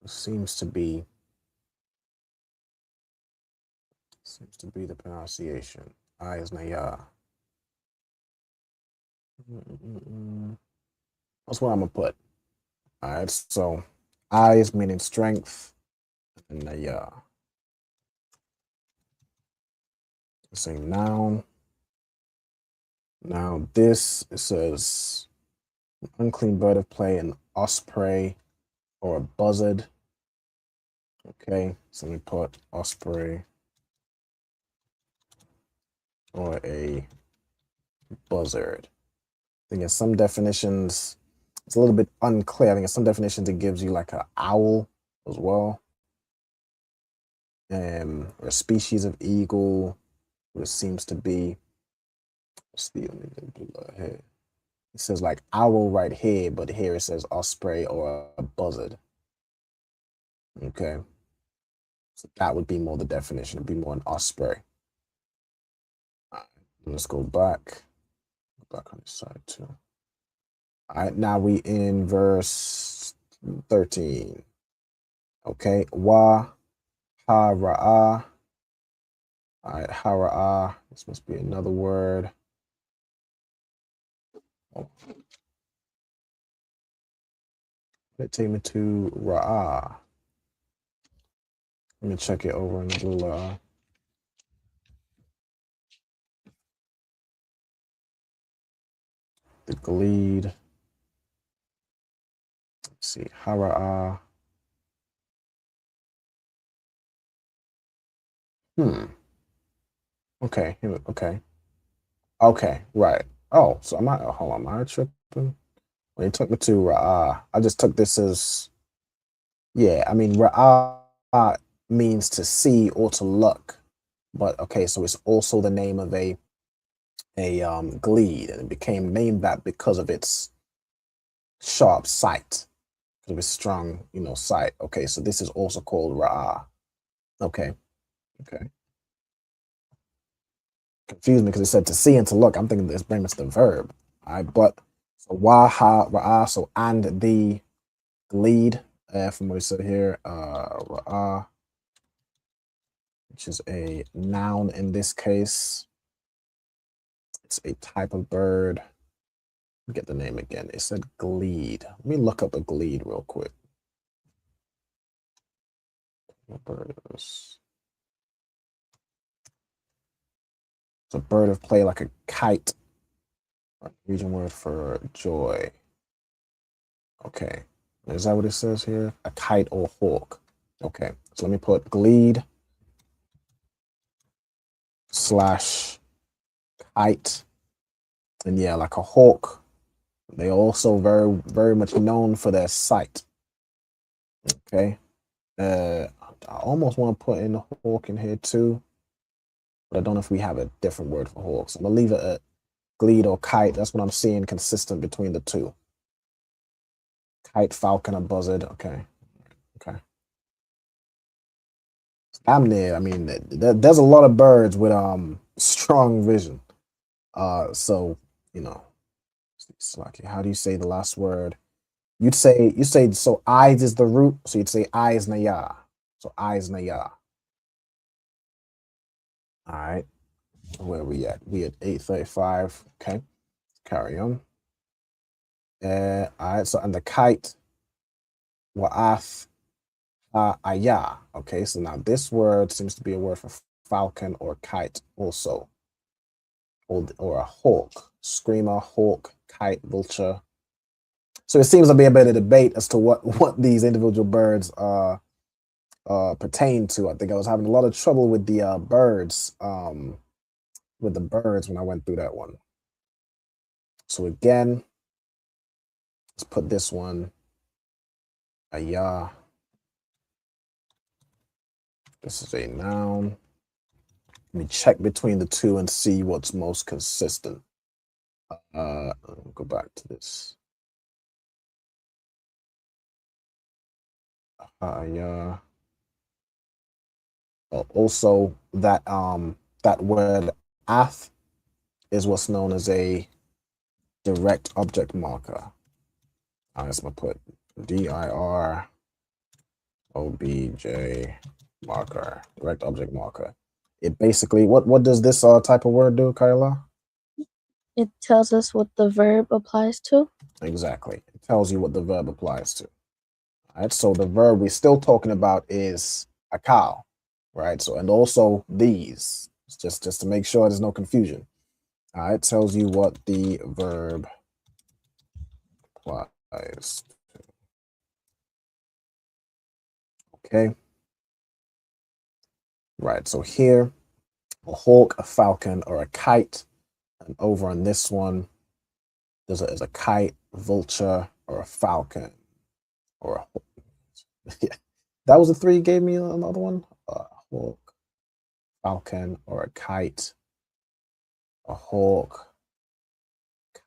S7: seems to be the pronunciation. Eyes naya. That's what I'm gonna put. All right, so eyes meaning strength, and naya. Same noun. Now this, it says unclean bird of prey, an osprey or a buzzard. Okay, so we put osprey or a buzzard. I think in some definitions, it's a little bit unclear. I think in some definitions it gives you like an owl as well. Or a species of eagle, which seems to be, it says like owl right here, but here it says osprey or a buzzard. Okay. So that would be more the definition. It'd be more an osprey. All right, let's go back back on this side too. All right, now we in verse 13. Okay, wa ha ra'ah. All right, ha ra'ah. This must be another word. Oh. It take me to ra'ah. Let me check it over in the little the Gleed. Let's see, Hara'a. Okay, okay. Okay, right. Oh, so hold on, am I tripping? When he took me to Ra'ah, I just took this as, yeah, I mean, Ra'ah means to see or to look. But okay, so it's also the name of a Gleed, and it became named that because of its sharp sight, because of its strong, sight. Okay, so this is also called Ra'ah. Okay, okay. Confused me because it said to see and to look. I'm thinking this brings us the verb. All right, but so wa ha ra'ah, so and the Gleed, from what it said here, ra'ah, which is a noun in this case. It's a type of bird. Get the name again. It said Gleed. Let me look up a Gleed real quick. What bird is? It's a bird of play, like a kite. Region word for joy. Okay, is that what it says here? A kite or hawk. Okay, so let me put Gleed / kite, and yeah, like a hawk. They're also very much known for their sight. Okay, I almost want to put in the hawk in here too, but I don't know if we have a different word for hawk. So I'm gonna leave it at Gleed or kite. That's what I'm seeing consistent between the two. Kite, falcon, or buzzard. Okay, okay. I'm there. I mean, there's a lot of birds with strong vision. So how do you say the last word? You say so. Eyes is the root, so you'd say eyes naya. So eyes naya. All right, where are we at? We at 8:35. Okay, carry on. All right. So and the kite, wa'ath ayah. Okay, so now this word seems to be a word for falcon or kite also, or a hawk, screamer, hawk, kite, vulture. So it seems to be a bit of debate as to what these individual birds pertain to. I think I was having a lot of trouble with the birds, when I went through that one. So again, let's put this one, ayah. This is a noun. Let me check between the two and see what's most consistent. Go back to this. Yeah. Also, that word ath is what's known as a direct object marker. I'm just gonna put DIR OBJ marker, direct object marker. It basically, what does this type of word do, Kyla?
S8: It tells us what the verb applies to.
S7: Exactly. It tells you what the verb applies to. All right, so the verb we're still talking about is a cow, right? So, and also these, just to make sure there's no confusion. All right, it tells you what the verb applies to. Okay. Right, so here, a hawk, a falcon, or a kite. And over on this one, there's a kite, vulture, or a falcon, or a hawk. Yeah, that was the three you gave me. Another one, a hawk, falcon, or a kite, a hawk,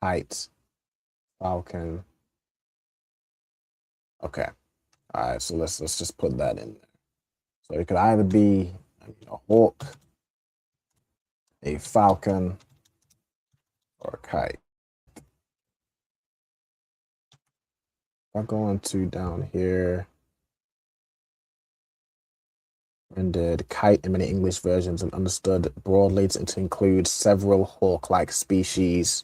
S7: kite, falcon. Okay, all right. So let's just put that in there. So it could either be a hawk, a falcon, or a kite. I go on to down here, rendered kite in many English versions and understood broadly to include several hawk-like species.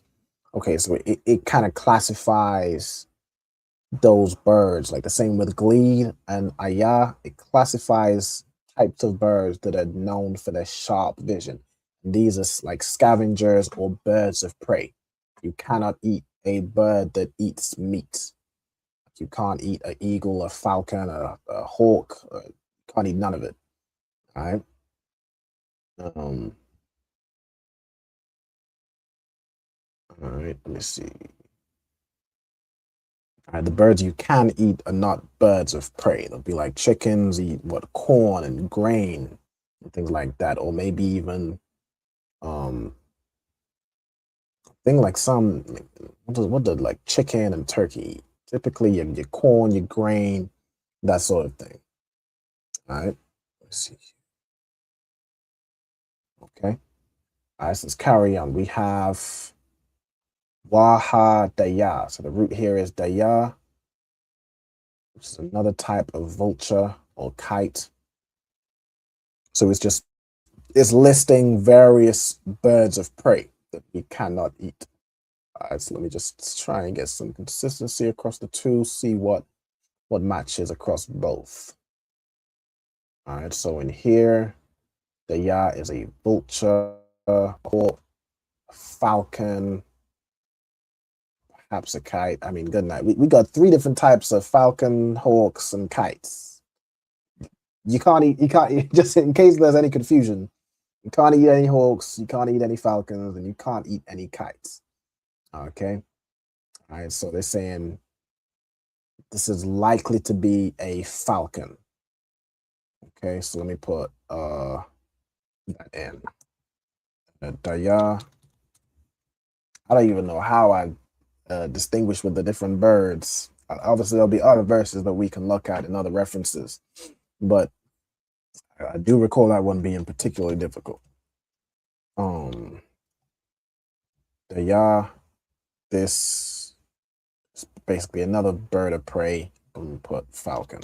S7: Okay, so it kind of classifies those birds, like the same with glee and aya. It classifies types of birds that are known for their sharp vision. These are like scavengers or birds of prey. You cannot eat a bird that eats meat. You can't eat an eagle, a falcon, a hawk. You can't eat none of it. All right. All right. Let me see. All right, the birds you can eat are not birds of prey. They'll be like chickens, eat corn and grain and things like that, or maybe even thing like some what does like chicken and turkey eat? Typically your corn, your grain, that sort of thing. All right, let's see. Okay, all right, so let's carry on. We have Waha Daya. So the root here is Daya, which is another type of vulture or kite. So it's listing various birds of prey that we cannot eat. All right, so let me just try and get some consistency across the two, see what matches across both. All right, so in here, the ya is a vulture, hawk, falcon, perhaps a kite. I mean, good night. We got 3 different types of falcon, hawks, and kites. You can't eat, just in case there's any confusion, you can't eat any hawks, you can't eat any falcons, and you can't eat any kites. Okay. All right, so they're saying this is likely to be a falcon. Okay, so let me put that in. Daya. I don't even know how I distinguish with the different birds. Obviously, there'll be other verses that we can look at and other references, but I do recall that one being particularly difficult. Daya, this is basically another bird of prey. I'm gonna put falcon.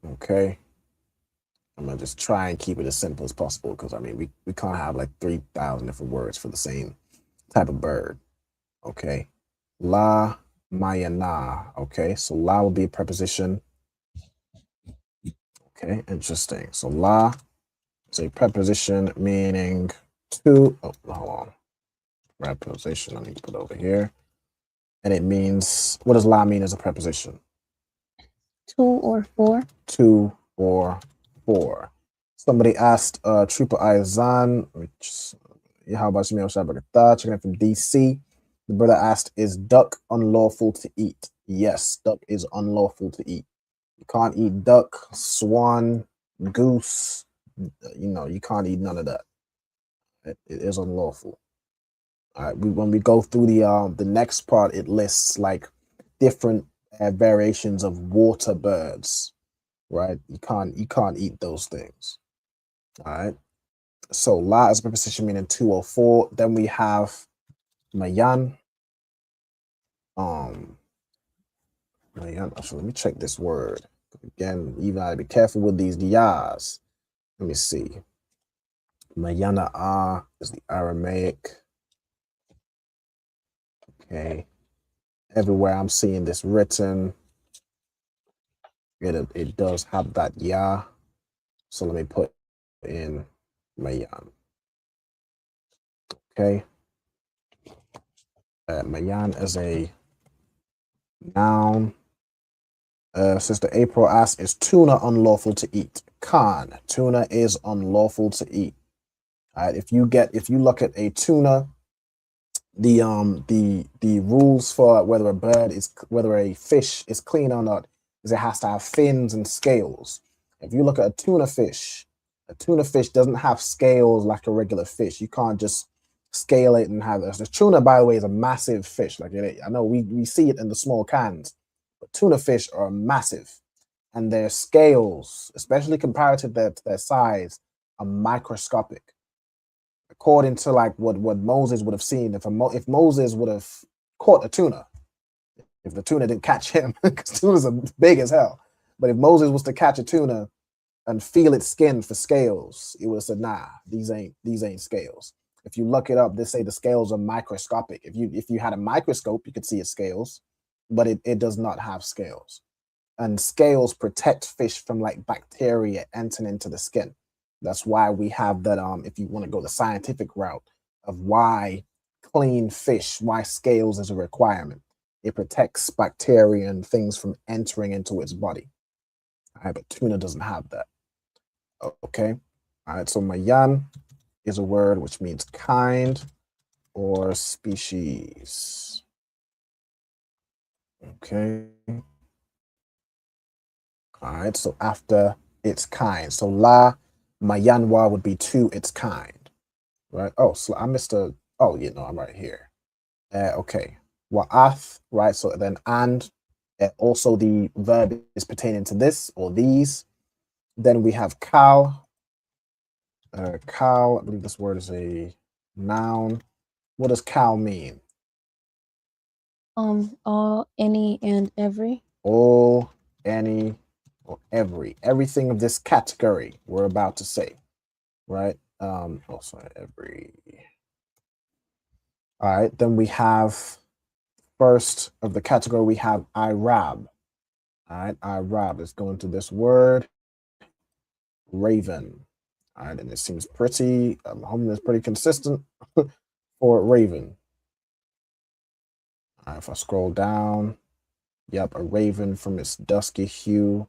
S7: Okay. I'm gonna just try and keep it as simple as possible because I mean we can't have like 3,000 different words for the same type of bird. Okay. La mayana. Okay, so la will be a preposition. Okay, interesting. So la is a preposition meaning to. Oh, hold on. Preposition. I need to put over here. And it means, what does la mean as a preposition?
S8: 2 or 4.
S7: 2 or 4. Somebody asked Trooper Ayazan, which how about Shemil Shabakata, checking in from DC. The brother asked, is duck unlawful to eat? Yes, duck is unlawful to eat. You can't eat duck, swan, goose. You can't eat none of that. It is unlawful. All right. When we go through the next part, it lists like different variations of water birds. Right? You can't eat those things. All right. So la is a preposition meaning 2 or 4. Then we have mayan. Mayan. So let me check this word again. Even I be careful with these yas. Let me see. Mayana is the Aramaic. Okay. Everywhere I'm seeing this written, it does have that ya. So let me put in mayan. Okay. Mayan is a noun. Sister April asks, is tuna unlawful to eat? Khan, tuna is unlawful to eat. All right, if you look at a tuna, the rules for whether a fish is clean or not is it has to have fins and scales. If you look at a tuna fish doesn't have scales like a regular fish. You can't just scale it and have it. The tuna, by the way, is a massive fish. Like I know we see it in the small cans, but tuna fish are massive, and their scales, especially comparative to their size, are microscopic. according to like what Moses would have seen, if Moses would have caught a tuna, if the tuna didn't catch him, because tunas are big as hell. But if Moses was to catch a tuna and feel its skin for scales, he would have said, nah, these ain't scales. If you look it up, they say the scales are microscopic. If you had a microscope, you could see its scales, but it does not have scales. And scales protect fish from like bacteria entering into the skin. That's why we have that. If you want to go the scientific route of why clean fish, why scales is a requirement. It protects bacteria and things from entering into its body. All right, but tuna doesn't have that. Okay. All right. So mayan is a word which means kind or species. Okay. All right. So after its kind. So la mayanwa would be to its kind. Right. Oh, so I missed a. Oh, you know, I'm right here. Okay. Wa'ath. Right. So then and also the verb is pertaining to this or these. Then we have kal. Kal, I believe this word is a noun. What does kal mean?
S8: All, any, and every.
S7: All, any, or every. Everything of this category we're about to say, right? Oh, sorry, every. All right, then we have first of the category, we have Irab. All right, Irab. Let's go into this word, raven. All right, and it seems pretty, it's pretty consistent for raven. All right, if I scroll down, yep, a raven from its dusky hue.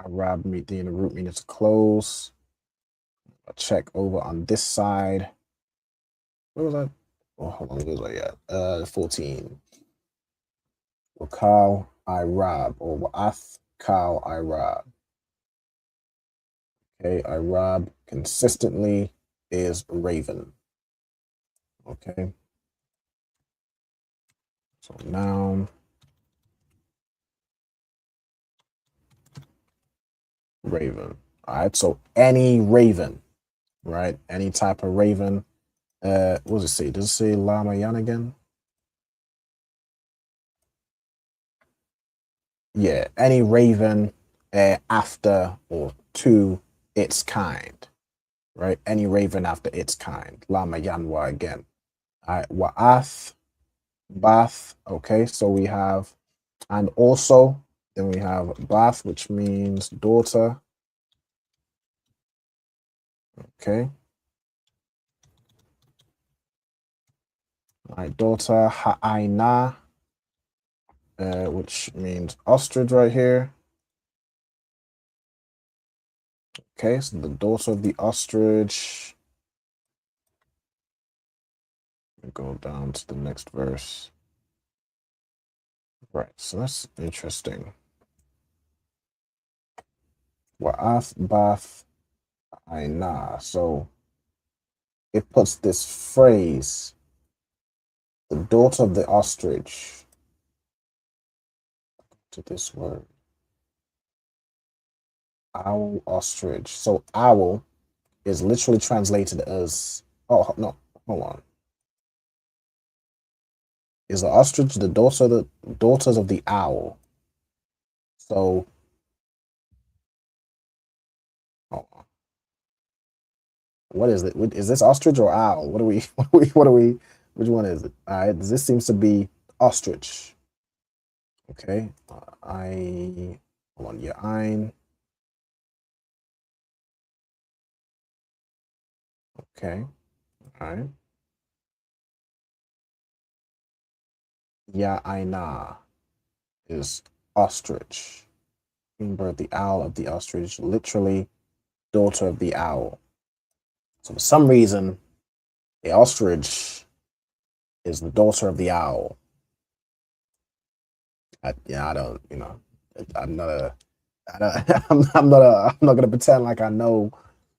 S7: Irab, the root meaning to close. I'll check over on this side. Where was I? Oh, hold on, where was I at? 14. Wakal Irab or Wa'ath Kal Irab. Okay, Irab consistently is raven. Okay. So noun. Raven. All right, so any raven, right? Any type of raven. What does it say? Does it say Lamayan again? Yeah, any raven after or to its kind, right? Any raven after its kind. Lamayanwa again. All right, Wa'ath, Bath. Okay, so we have, and also, then we have Bath, which means daughter. Okay. All right, daughter, Ha'aina, which means ostrich right here. Okay, so the daughter of the ostrich. Go down to the next verse. Right, so that's interesting. Wa'ath, Bath, Aina. So it puts this phrase, the daughter of the ostrich, to this word. Owl, ostrich. So owl is literally translated as, oh, no, hold on. Is the ostrich the daughters of the owl? So, hold on. What is it? Is this ostrich or owl? What are we? Which one is it? All right, this seems to be ostrich. Okay, hold on, yeah, ein. Okay, all right. Yeah, Aina is ostrich. Bird, the owl of the ostrich, literally daughter of the owl. So for some reason, the ostrich is the daughter of the owl. I don't, I'm not a, I'm not gonna pretend like I know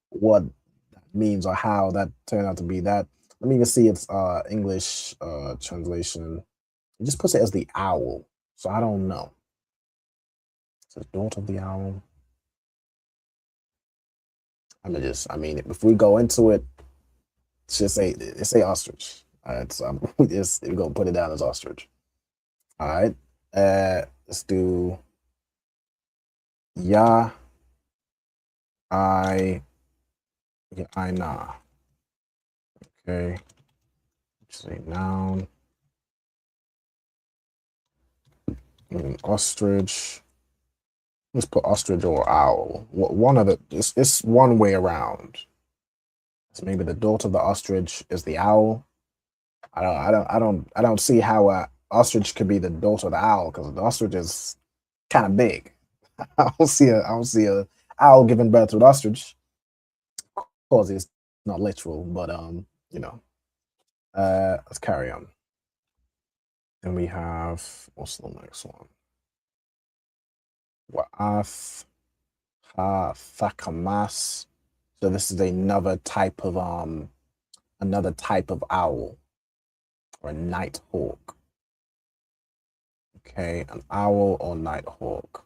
S7: what that means or how that turned out to be. That, let me even see its English translation. It just puts it as the owl, so I don't know. It's the daughter of the owl. I mean, if we go into it, Say ostrich. All right, so we're gonna put it down as ostrich. All right. Let's do ya I nah. Okay. Say noun. Ostrich. Let's put ostrich or owl. One of the it's one way around. So maybe the daughter of the ostrich is the owl. I don't see how a ostrich could be the daughter of the owl because the ostrich is kind of big. I don't see a owl giving birth to an ostrich. Of course, it's not literal, but you know. Let's carry on. Then we have what's the next one? Wa'af ha thakamas. So this is another type of owl or a night hawk. Okay, an owl or night hawk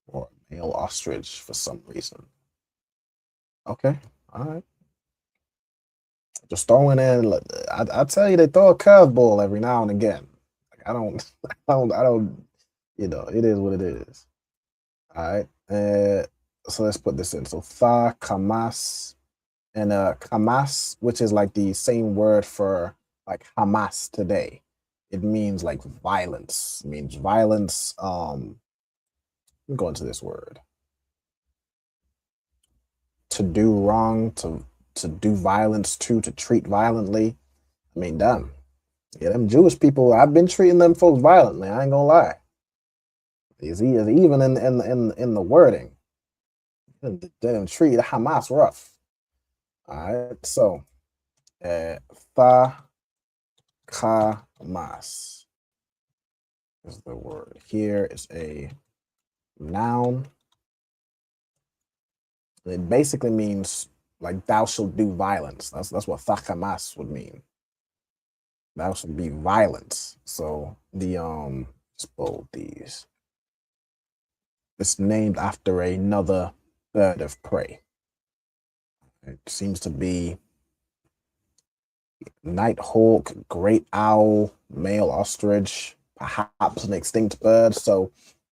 S7: or a male ostrich for some reason. Okay, all right. Just throwing in. I tell you, they throw a curveball every now and again. Like I don't. You know, it is what it is. All right. So let's put this in. So tha kamas and kamas, which is like the same word for like Hamas today. It means like violence. It means violence. Let me go into this word. To do wrong, to do violence to treat violently. I mean, damn. Yeah, them Jewish people, I've been treating them folks violently. I ain't gonna lie. Is even in the wording. They didn't treat Hamas rough. All right, so tha kamas is the word. Here is a noun. It basically means like thou shalt do violence. That's what thakamas would mean. Thou shalt be violent. So the let's bold these. It's named after another bird of prey. It seems to be nighthawk, great owl, male ostrich, perhaps an extinct bird. So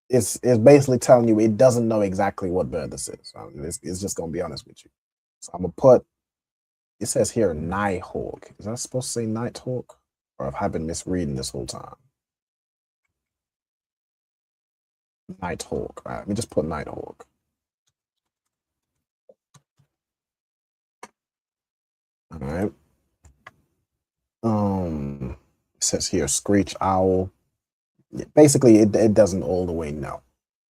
S7: it's basically telling you it doesn't know exactly what bird this is. It's just gonna be honest with you. So I'm gonna put. It says here nighthawk. Is that supposed to say nighthawk, or have I been misreading this whole time? Nighthawk. All right, let me just put nighthawk. All right. It says here screech owl. Basically, it doesn't all the way know.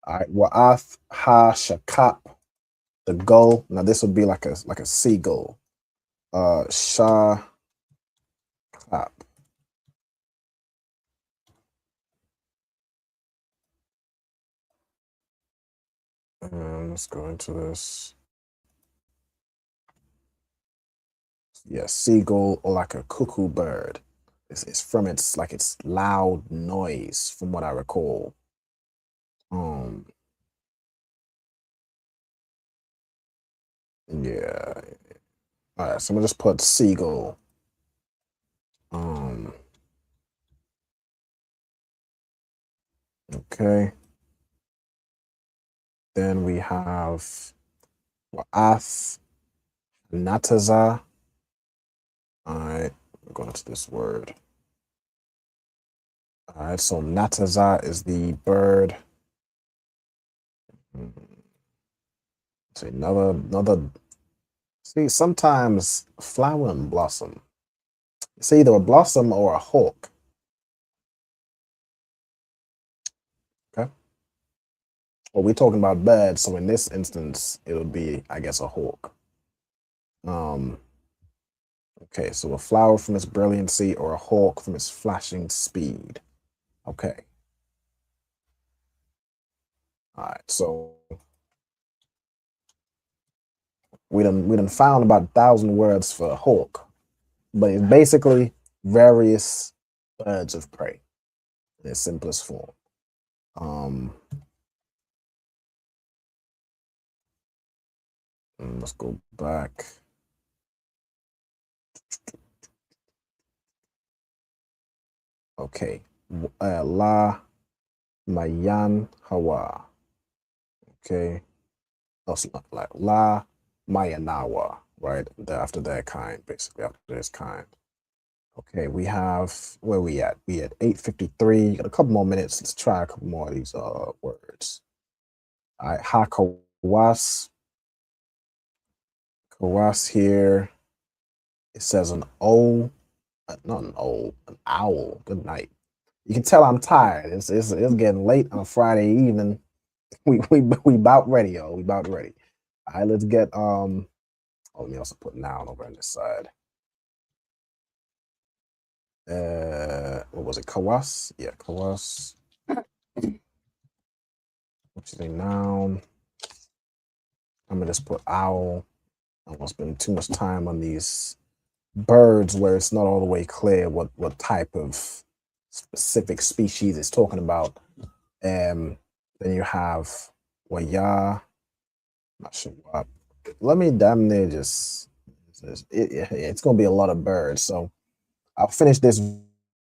S7: All right. Wa'af ha shakap. The gull. Now this would be like a seagull. Sha clap. Let's go into this. Yeah, seagull or like a cuckoo bird. It's from its loud noise, from what I recall. Yeah. All right, so I'm gonna just put seagull. Okay. Then we have Wa'af Nataza. All right, we're going to this word. All right, so Nataza is the bird. See, another. See, sometimes flower and blossom. It's either a blossom or a hawk. Okay. Well, we're talking about birds, so in this instance, it would be, I guess, a hawk. Okay, so a flower from its brilliancy or a hawk from its flashing speed. Okay. All right, so we done found about 1,000 words for a hawk, but it's basically various birds of prey in its simplest form. Let's go back. Okay. La Mayan Hawa. Okay. That's not like La Mayanawa, right? After their kind, basically, after this kind. Okay, we have, where we at? We at 8:53. Got a couple more minutes. Let's try a couple more of these words. All right, Hakawas. Kawas here. It says an O, not an O, an owl. Good night. You can tell I'm tired. It's getting late on a Friday evening. We about ready, yo. We about ready. All right, let's get oh, let me also put noun over on this side. What was it? Kawas? Yeah, kawas. Which is a noun. I'm gonna just put owl. I don't want to spend too much time on these birds where it's not all the way clear what type of specific species it's talking about. Then you have waya. Not sure what. Let me damn near just. It's gonna be a lot of birds, so I'll finish this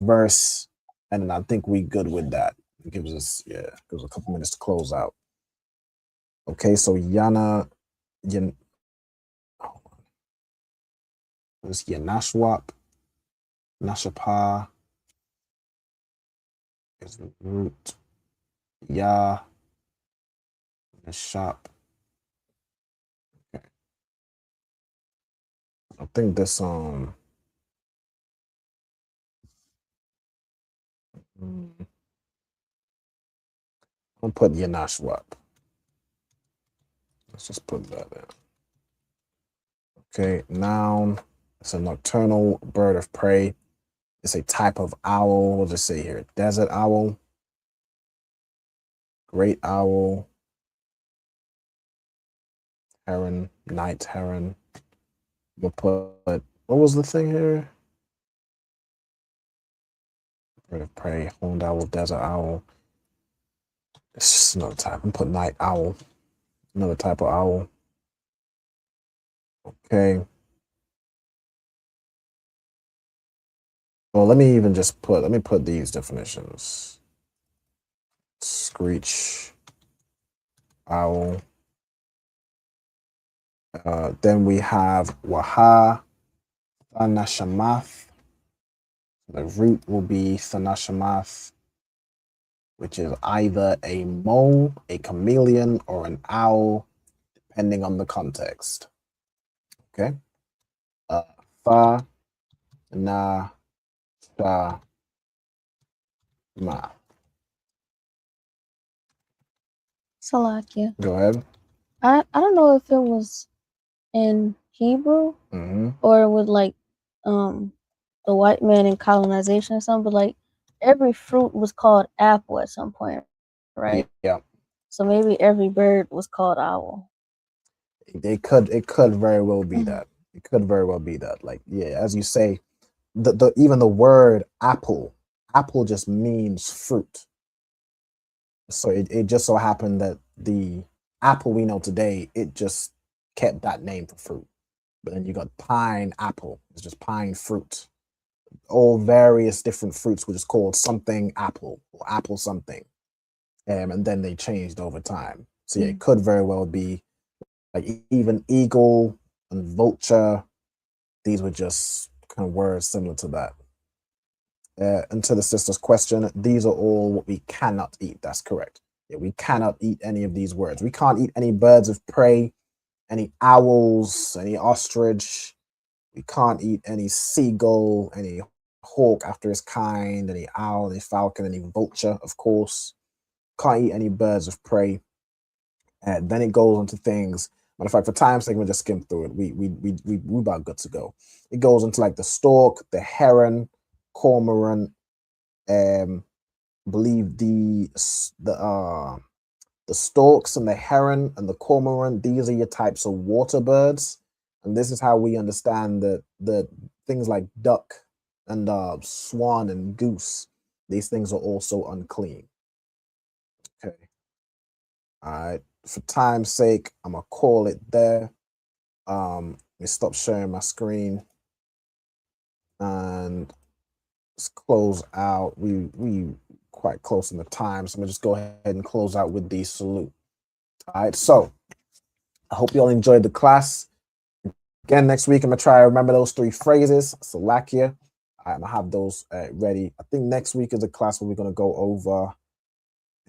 S7: verse, and then I think we good with that. It gives us gives a couple minutes to close out. Okay, so Yana, Yan, this Yanashwap, Nashapa is the root. Ya, Nashap. Okay. I think this I'm gonna put Yanashwap. Let's just put that in. Okay, noun. It's a nocturnal bird of prey. It's a type of owl. We'll just say here, desert owl, great owl, heron, night heron. We'll put, what was the thing here? Bird of prey, horned owl, desert owl. It's just another type. I'm put night owl, another type of owl. Okay. Well, let me put these definitions. Screech, owl. Then we have waha, thanashamath. The root will be thanashamath, which is either a mole, a chameleon, or an owl, depending on the context. Okay. Fa, na, sha, ma.
S8: Salakia.
S7: Go ahead.
S8: I don't know if it was in Hebrew or with like the white man in colonization or something, but like every fruit was called apple at some point, right?
S7: Yeah.
S8: So maybe every bird was called owl.
S7: It could very well be that. It could very well be that. Like, yeah, as you say, the even the word apple just means fruit. So it just so happened that the apple we know today, it just kept that name for fruit. But then you got pine apple, it's just pine fruit. All various different fruits were just called something apple or apple something. And then they changed over time. So yeah, it could very well be like even eagle and vulture. These were just kind of words similar to that. And to the sister's question, these are all what we cannot eat. That's correct. Yeah, we cannot eat any of these words. We can't eat any birds of prey, any owls, any ostrich. We can't eat any seagull, any hawk after its kind, any owl, any falcon, any vulture, of course. Can't eat any birds of prey. And then it goes into things. Matter of fact, for time's sake, we'll just skim through it. We about good to go. It goes into like the stork, the heron, cormorant, believe the storks and the heron and the cormorant. These are your types of water birds, and this is how we understand that the things like duck and swan and goose. These things are also unclean. Okay. All right. For time's sake, I'm gonna call it there. Let me stop sharing my screen and let's close out. We quite close in the time, so I'm gonna just go ahead and close out with the salute. All right, so I hope you all enjoyed the class. Again, next week I'm gonna try to remember those 3 phrases. Salakia. I'm gonna have those ready. I think next week is a class where we're gonna go over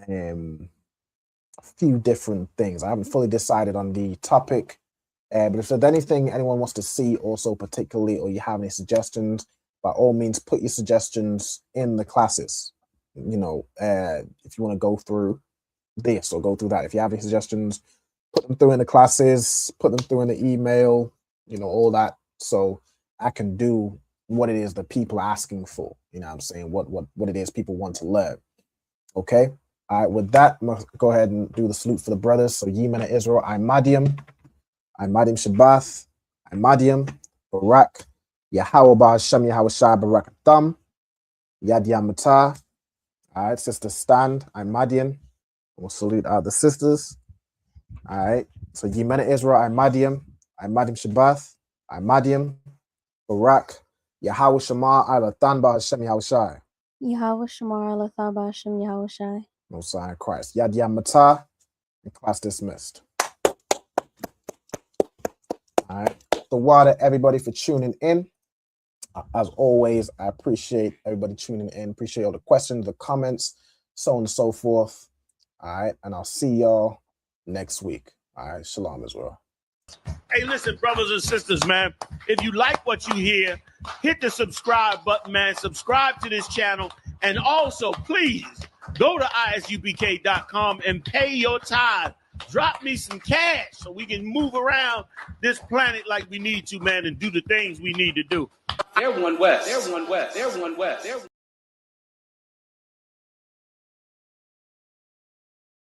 S7: a few different things. I haven't fully decided on the topic, but if there's anything anyone wants to see also particularly, or you have any suggestions, by all means, put your suggestions in the classes. You know, if you want to go through this or go through that, if you have any suggestions, put them through in the classes, put them through in the email, you know, all that, so I can do what it is that people are asking for. You know what I'm saying? What it is people want to learn. Okay. All right, with that, I'm gonna go ahead and do the salute for the brothers. So Yemen Israel, Imadium Shabbath, Imadium, Barak, Yahawah Hashem Yahawah Barakatam, Yad Yamata. All right, sisters stand, Imadium. We'll salute out the sisters. All right, so Yemen Israel, Imadium Shabbath, Imadium, Barak, Yahawah Shema Alatan Ba Hashem Yahushai.
S8: Yahweh Shemar Alatha B'Hashem Yahweh Shai.
S7: No sign of Christ. Yad Yamata, and class dismissed. All right. The water, everybody, for tuning in. As always, I appreciate everybody tuning in. Appreciate all the questions, the comments, so on and so forth. All right. And I'll see y'all next week. All right. Shalom, Israel.
S4: Hey, listen, brothers and sisters, man, if you like what you hear, hit the subscribe button, man. Subscribe to this channel. And also, please, go to ISUPK.com and pay your tithe. Drop me some cash so we can move around this planet like we need to, man, and do the things we need to do.
S10: They're one West. They're one West. They're one West. They're